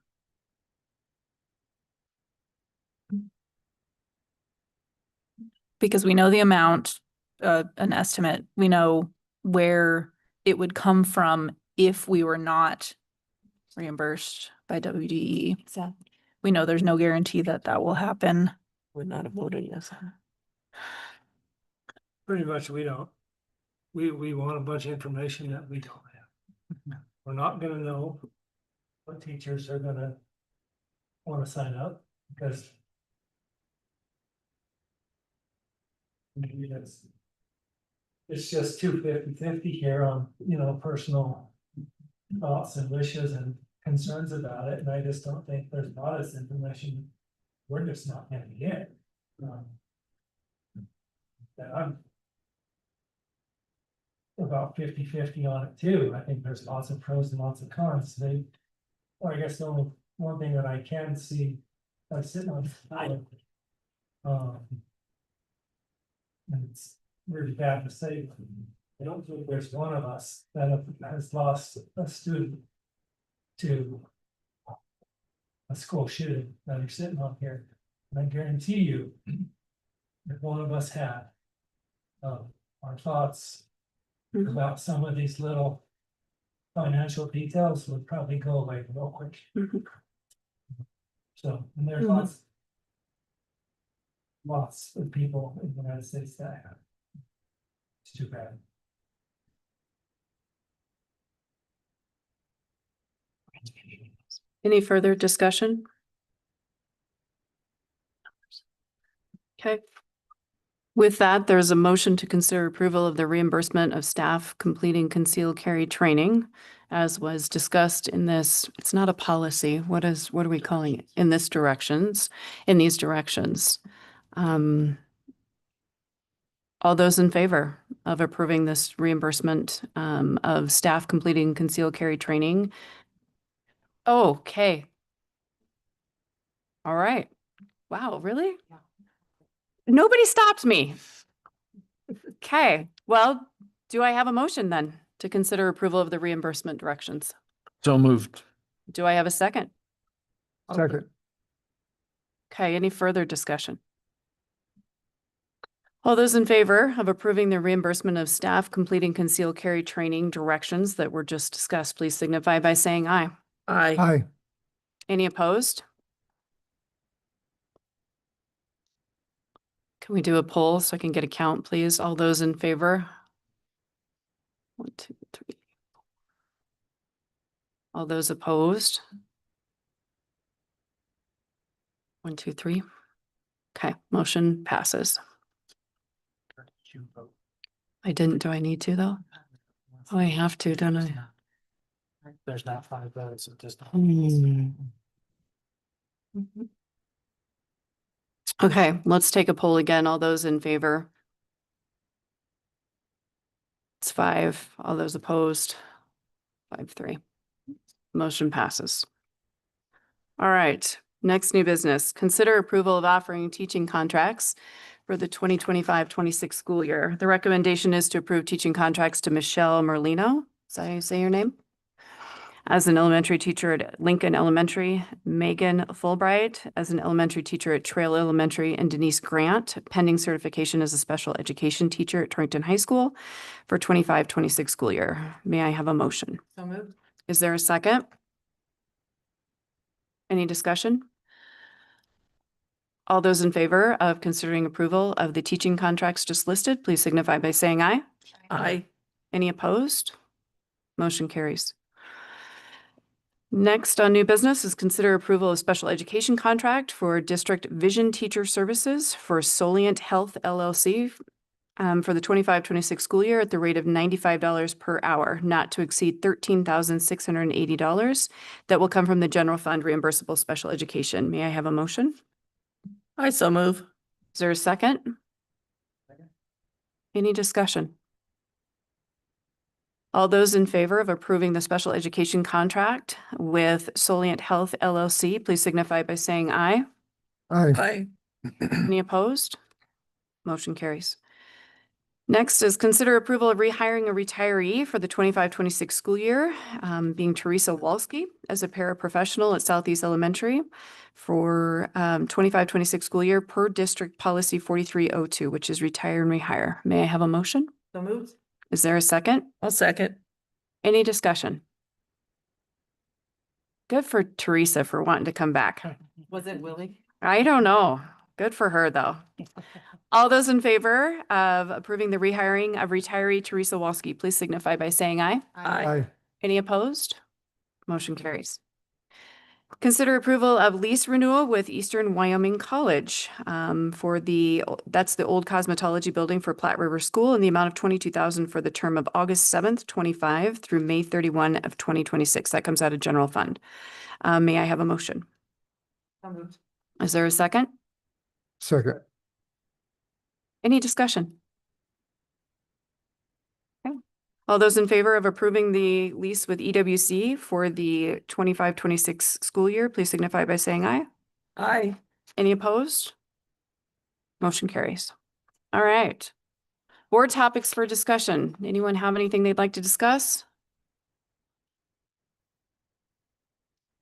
Because we know the amount, an estimate, we know where it would come from if we were not reimbursed by WDE. Exactly. We know there's no guarantee that that will happen. Would not have voted yes. Pretty much we don't. We want a bunch of information that we don't have. We're not gonna know what teachers are gonna wanna sign up because maybe it's just 250-50 here on, personal thoughts and wishes and concerns about it, and I just don't think there's not this information. We're just not gonna get. That I'm about 50-50 on it too. I think there's lots of pros and lots of cons. Or I guess the only one thing that I can see, I'm sitting on. And it's really bad to say, but I don't think there's one of us that has lost a student to a school shooting that are sitting on here. And I guarantee you, if one of us had, our thoughts about some of these little financial details would probably go away real quick. So, and there's lots of people in the United States that have. It's too bad. Any further discussion? Okay. With that, there's a motion to consider approval of the reimbursement of staff completing concealed carry training, as was discussed in this, it's not a policy, what are we calling it? In these directions. All those in favor of approving this reimbursement of staff completing concealed carry training? Okay. All right. Wow, really? Nobody stopped me. Okay, well, do I have a motion then to consider approval of the reimbursement directions? So moved. Do I have a second? Second. Okay, any further discussion? All those in favor of approving the reimbursement of staff completing concealed carry training directions that were just discussed, please signify by saying aye. Aye. Aye. Any opposed? Can we do a poll so I can get a count, please? All those in favor? 1, 2, 3. All those opposed? 1, 2, 3. Okay, motion passes. I didn't. Do I need to though? Oh, I have to, don't I? There's not 5 votes, it just. Okay, let's take a poll again. All those in favor? It's 5. All those opposed? 5-3. Motion passes. All right, next new business. Consider approval of offering teaching contracts for the 2025-26 school year. The recommendation is to approve teaching contracts to Michelle Merlino. Is that how you say your name? As an elementary teacher at Lincoln Elementary, Megan Fulbright as an elementary teacher at Trail Elementary, and Denise Grant, pending certification as a special education teacher at Torrington High School for 25-26 school year. May I have a motion? So moved. Is there a second? Any discussion? All those in favor of considering approval of the teaching contracts just listed, please signify by saying aye. Aye. Any opposed? Motion carries. Next on new business is consider approval of special education contract for district vision teacher services for Solient Health LLC for the 25-26 school year at the rate of $95 per hour, not to exceed $13,680. That will come from the general fund reimbursable special education. May I have a motion? I so move. Is there a second? Any discussion? All those in favor of approving the special education contract with Solient Health LLC, please signify by saying aye. Aye. Aye. Any opposed? Motion carries. Next is consider approval of rehiring a retiree for the 25-26 school year, being Teresa Walski as a paraprofessional at Southeast Elementary for 25-26 school year per district policy 4302, which is retire and rehire. May I have a motion? So moved. Is there a second? I'll second. Any discussion? Good for Teresa for wanting to come back. Was it Willie? I don't know. Good for her, though. All those in favor of approving the rehiring of retiree Teresa Walski, please signify by saying aye. Aye. Aye. Any opposed? Motion carries. Consider approval of lease renewal with Eastern Wyoming College that's the old cosmetology building for Platte River School in the amount of $22,000 for the term of August 7th, 25 through May 31 of 2026. That comes out of general fund. May I have a motion? Is there a second? Second. Any discussion? Okay. All those in favor of approving the lease with EWC for the 25-26 school year, please signify by saying aye. Aye. Any opposed? Motion carries. All right. Board topics for discussion. Anyone have anything they'd like to discuss?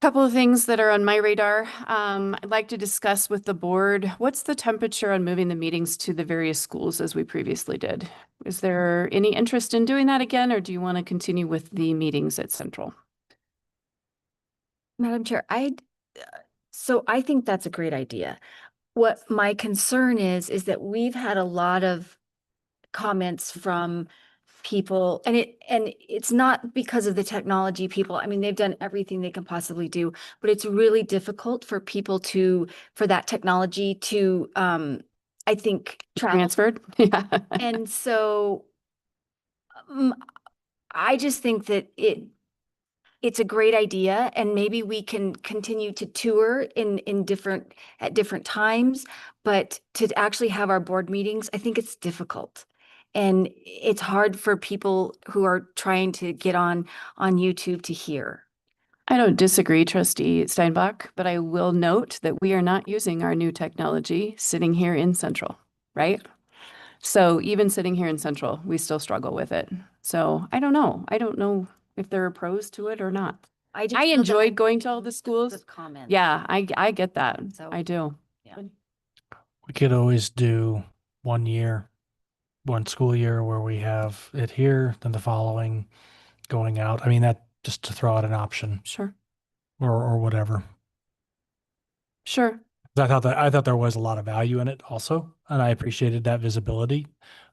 Couple of things that are on my radar. I'd like to discuss with the board, what's the temperature on moving the meetings to the various schools as we previously did? Is there any interest in doing that again, or do you want to continue with the meetings at Central? Madam Chair, so I think that's a great idea. What my concern is that we've had a lot of comments from people, and it's not because of the technology people. I mean, they've done everything they can possibly do, but it's really difficult for people for that technology to, I think, Transferred? Yeah. And so I just think that it's a great idea, and maybe we can continue to tour at different times, but to actually have our board meetings, I think it's difficult. And it's hard for people who are trying to get on YouTube to hear. I don't disagree, Trustee Steinbach, but I will note that we are not using our new technology sitting here in Central, right? So even sitting here in Central, we still struggle with it. So I don't know. I don't know if there are pros to it or not. I I enjoyed going to all the schools. Comments. Yeah, I get that. So- I do. Yeah. We could always do 1 year, 1 school year where we have it here, then the following going out. I mean, that just to throw out an option Sure. or whatever. Sure. I thought there was a lot of value in it also, and I appreciated that visibility.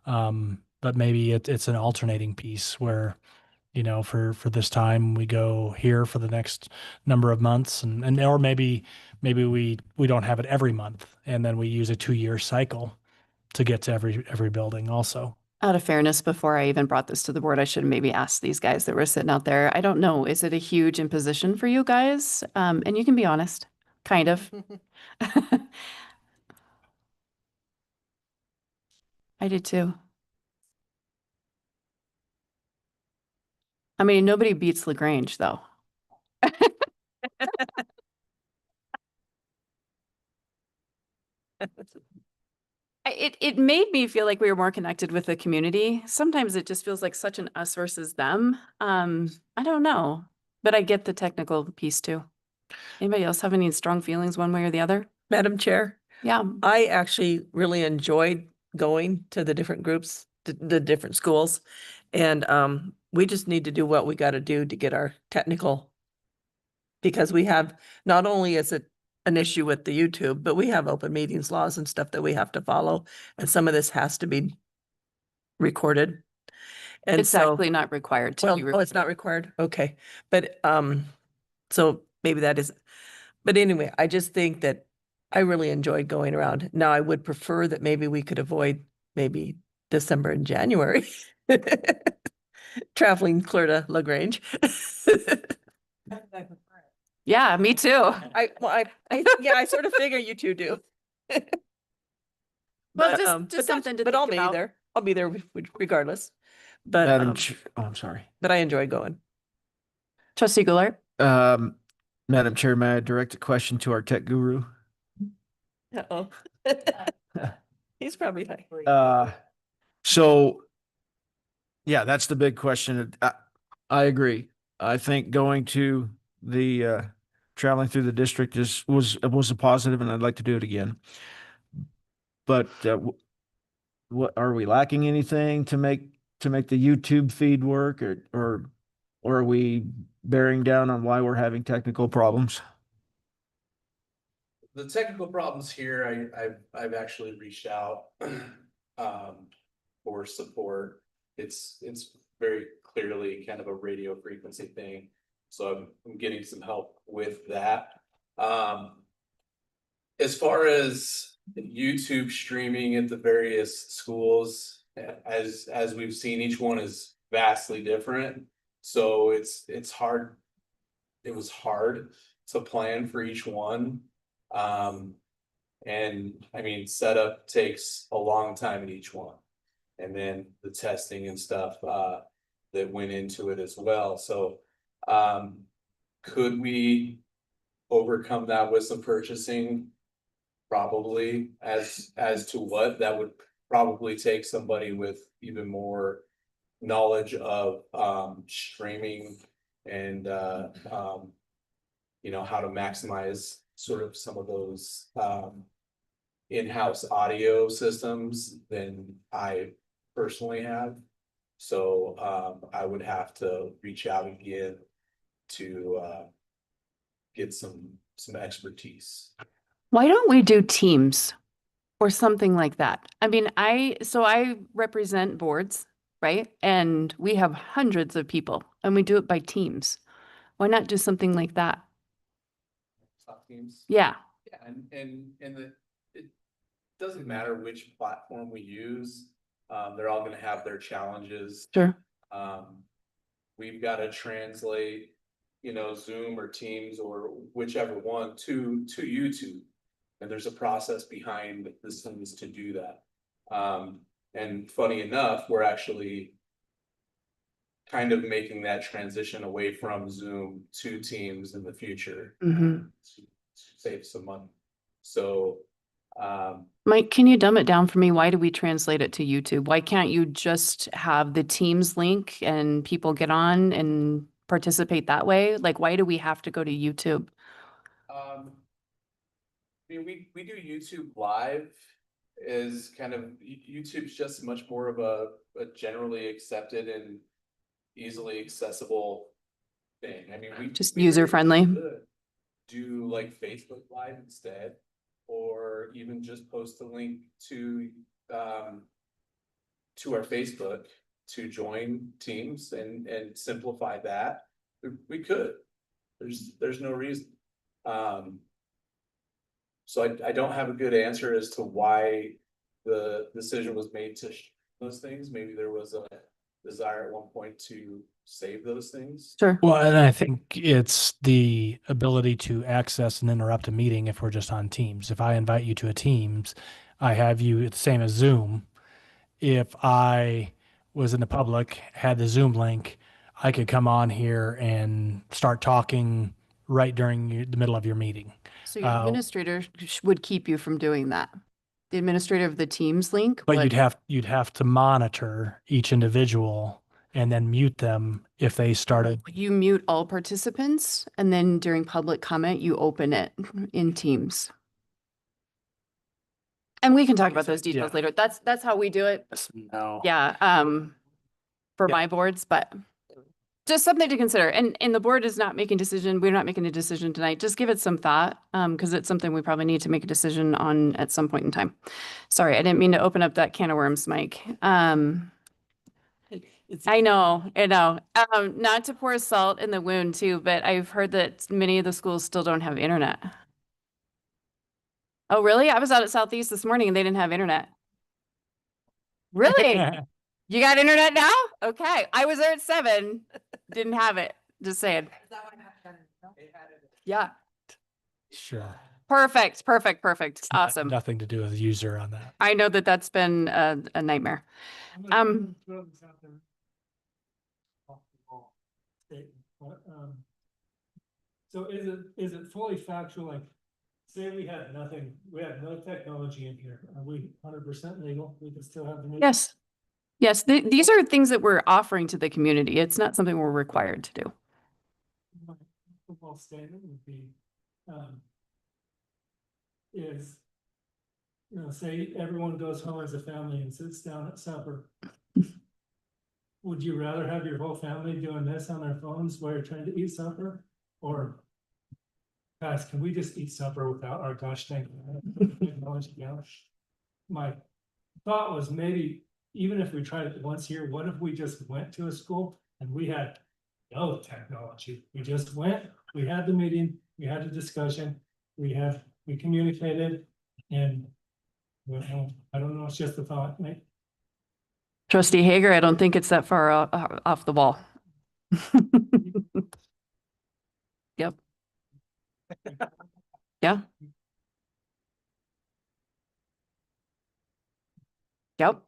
But maybe it's an alternating piece where, for this time we go here for the next number of months, and or maybe we don't have it every month, and then we use a 2-year cycle to get to every building also. Out of fairness, before I even brought this to the board, I should maybe ask these guys that were sitting out there. I don't know. Is it a huge imposition for you guys? And you can be honest, kind of. I did too. I mean, nobody beats LaGrange though. It made me feel like we were more connected with the community. Sometimes it just feels like such an us versus them. I don't know, but I get the technical piece too. Anybody else have any strong feelings one way or the other? Madam Chair, Yeah. I actually really enjoyed going to the different groups, the different schools. And we just need to do what we got to do to get our technical. Because we have, not only is it an issue with the YouTube, but we have open meetings laws and stuff that we have to follow. And some of this has to be recorded. And It's so, actually not required to well, be. oh, it's not required? Okay. But so maybe that is, but anyway, I just think that I really enjoyed going around. Now, I would prefer that maybe we could avoid maybe December and January. Traveling clear to LaGrange. Yeah, me too. I sort of figure you two do. Well, But, just something to but think I'll be about. there. I'll be there regardless. But, I'm sorry. but I enjoy going. Trustee Goulart? Madam Chair, may I direct a question to our tech guru? Uh-oh. He's probably like. So, yeah, that's the big question. I agree. I think going to the traveling through the district was a positive, and I'd like to do it again. But what are we lacking anything to make the YouTube feed work, or are we bearing down on why we're having technical problems? The technical problems here, I've actually reached out for support. It's very clearly kind of a radio frequency thing. So I'm getting some help with that. As far as YouTube streaming at the various schools, as we've seen, each one is vastly different. So it's hard. It was hard to plan for each one. And I mean, setup takes a long time at each one. And then the testing and stuff that went into it as well. So could we overcome that with some purchasing? Probably. As to what, that would probably take somebody with even more knowledge of streaming and you know, how to maximize sort of some of those in-house audio systems than I personally have. So I would have to reach out again to get some expertise. Why don't we do teams or something like that? I mean, I represent boards, right? And we have hundreds of people and we do it by teams. Why not do something like that? Top teams. Yeah. Yeah, it doesn't matter which platform we use. They're all gonna have their challenges. Sure. We've got to translate, you know, Zoom or Teams or whichever one to YouTube. And there's a process behind the scenes to do that. And funny enough, we're actually kind of making that transition away from Zoom to Teams in the future. Mhm. To save some money. So Mike, can you dumb it down for me? Why do we translate it to YouTube? Why can't you just have the Teams link and people get on and participate that way? Like, why do we have to go to YouTube? I mean, we do YouTube live is kind of, YouTube's just much more of a generally accepted and easily accessible thing. I mean, we Just we user very friendly. much could do like Facebook Live instead, or even just post a link to our Facebook to join Teams and simplify that. We could. There's no reason. So I don't have a good answer as to why the decision was made to those things. Maybe there was a desire at one point to save those things. Sure. Well, and I think it's the ability to access and interrupt a meeting if we're just on Teams. If I invite you to a Teams, I have you, it's the same as Zoom. If I was in the public, had the Zoom link, I could come on here and start talking right during the middle of your meeting. So your administrator would keep you from doing that. The administrator of the Teams link. But would- you'd have to monitor each individual and then mute them if they started. You mute all participants and then during public comment, you open it in Teams. And we can talk about those details later. That's how we do it. No. Yeah, for my boards, but just something to consider. And the board is not making decision. We're not making a decision tonight. Just give it some thought, because it's something we probably need to make a decision on at some point in time. Sorry, I didn't mean to open up that can of worms, Mike. I know. Not to pour salt in the wound too, but I've heard that many of the schools still don't have internet. Oh, really? I was out at Southeast this morning and they didn't have internet. Really? You got internet now? Okay. I was there at 7. Didn't have it. Just saying. Yeah. Sure. Perfect. Awesome. Nothing to do with the user on that. I know that that's been a nightmare. So is it fully factual? Like, say we had nothing, we had no technology in here. Are we 100% legal? We can still have the meeting? Yes. Yes. These are things that we're offering to the community. It's not something we're required to do. My football statement would be, is, you know, say everyone goes home as a family and sits down at supper. Would you rather have your whole family doing this on their phones while you're trying to eat supper? Or, guys, can we just eat supper without our gosh dang technology now? My thought was maybe, even if we tried it once a year, what if we just went to a school and we had no technology? We just went, we had the meeting, we had a discussion, we communicated and well, I don't know, it's just a thought, right? Trustee Hager, I don't think it's that far off the wall. Yep. Yeah. Yep.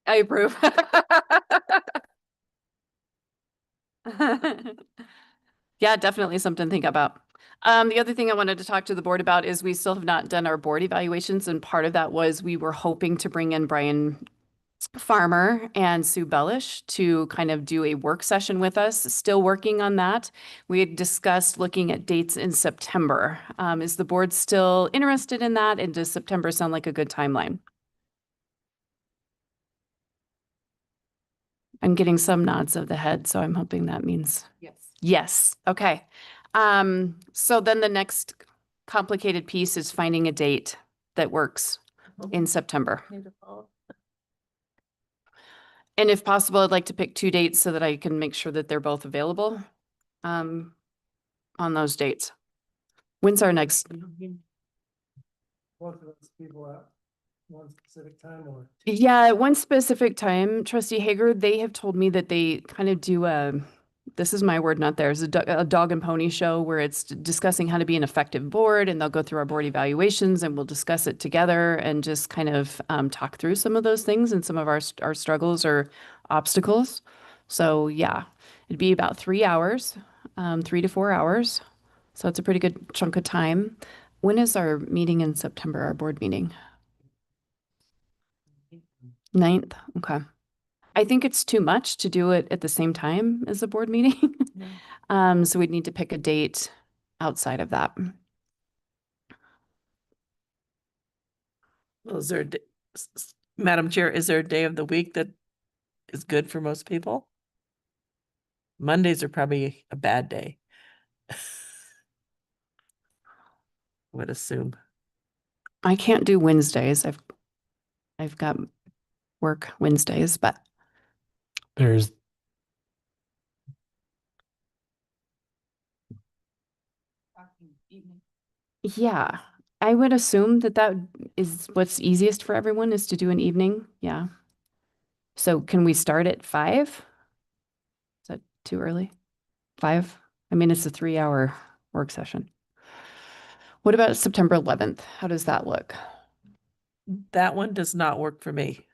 I approve. Yeah, definitely something to think about. The other thing I wanted to talk to the board about is we still have not done our board evaluations, and part of that was we were hoping to bring in Brian Farmer and Sue Bellish to kind of do a work session with us. Still working on that. We had discussed looking at dates in September. Is the board still interested in that? And does September sound like a good timeline? I'm getting some nods of the head, so I'm hoping that means Yes. yes. Okay. So then the next complicated piece is finding a date that works in September. And if possible, I'd like to pick 2 dates so that I can make sure that they're both available on those dates. When's our next? Both of those people at one specific time or? Yeah, at one specific time, Trustee Hager, they have told me that they kind of do this is my word, not theirs, a dog and pony show where it's discussing how to be an effective board, and they'll go through our board evaluations and we'll discuss it together and just kind of talk through some of those things and some of our struggles or obstacles. So yeah, it'd be about 3 hours, 3 to 4 hours. So it's a pretty good chunk of time. When is our meeting in September, our board meeting? 9th, okay. I think it's too much to do it at the same time as a board meeting. So we'd need to pick a date outside of that. Well, Madam Chair, is there a day of the week that is good for most people? Mondays are probably a bad day. Would assume. I can't do Wednesdays. I've got work Wednesdays, but There's yeah, I would assume that that is what's easiest for everyone is to do an evening. Yeah. So can we start at 5? Is that too early? 5? I mean, it's a 3-hour work session. What about September 11th? How does that look? That one does not work for me.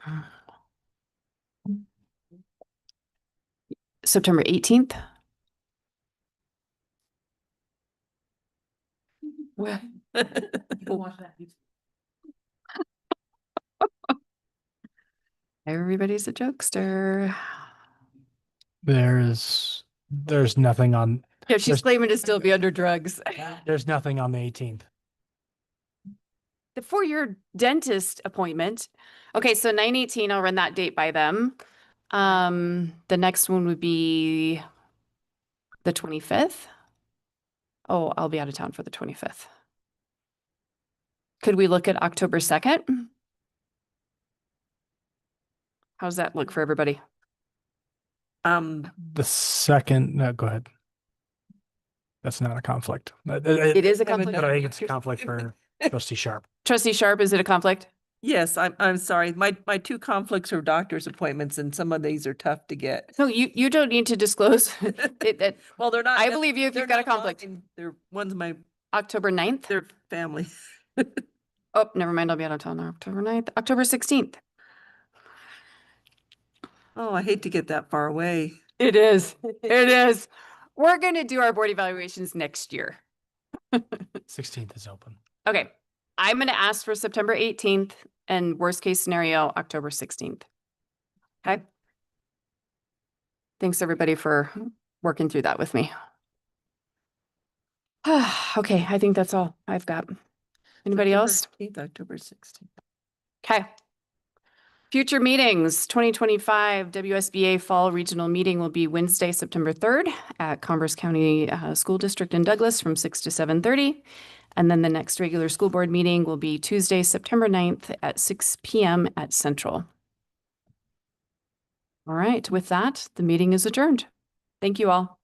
September 18th? Well, Everybody's a jokester. there's nothing on Yeah, she's There's- claiming to still be under drugs. there's nothing on the 18th. For your dentist appointment. Okay, so 9/18, I'll run that date by them. The next one would be the 25th. Oh, I'll be out of town for the 25th. Could we look at October 2nd? How's that look for everybody? The second, no, go ahead. That's not a conflict. It is a I would conflict. But I think it's a conflict for Trustee Sharp. Trustee Sharp, is it a conflict? Yes, I'm sorry. My 2 conflicts are doctor's appointments and some of these are tough to get. No, you don't need to disclose. Well, they're not. I believe you if they're you've got a not conflict. mine. They're one's my, October 9th? their family. Oh, never mind. I'll be out of town on October 9th. October 16th. Oh, I hate to get that far away. It is. It is. We're going to do our board evaluations next year. 16th is open. Okay. I'm going to ask for September 18th and worst case scenario, October 16th. Okay. Thanks everybody for working through that with me. Okay. I think that's all I've got. Anybody else? October 16th. Okay. Future meetings, 2025 WSBA Fall Regional Meeting will be Wednesday, September 3rd at Converse County School District in Douglas from 6 to 7:30. And then the next regular school board meeting will be Tuesday, September 9th at 6 p.m. at Central. All right, with that, the meeting is adjourned. Thank you all.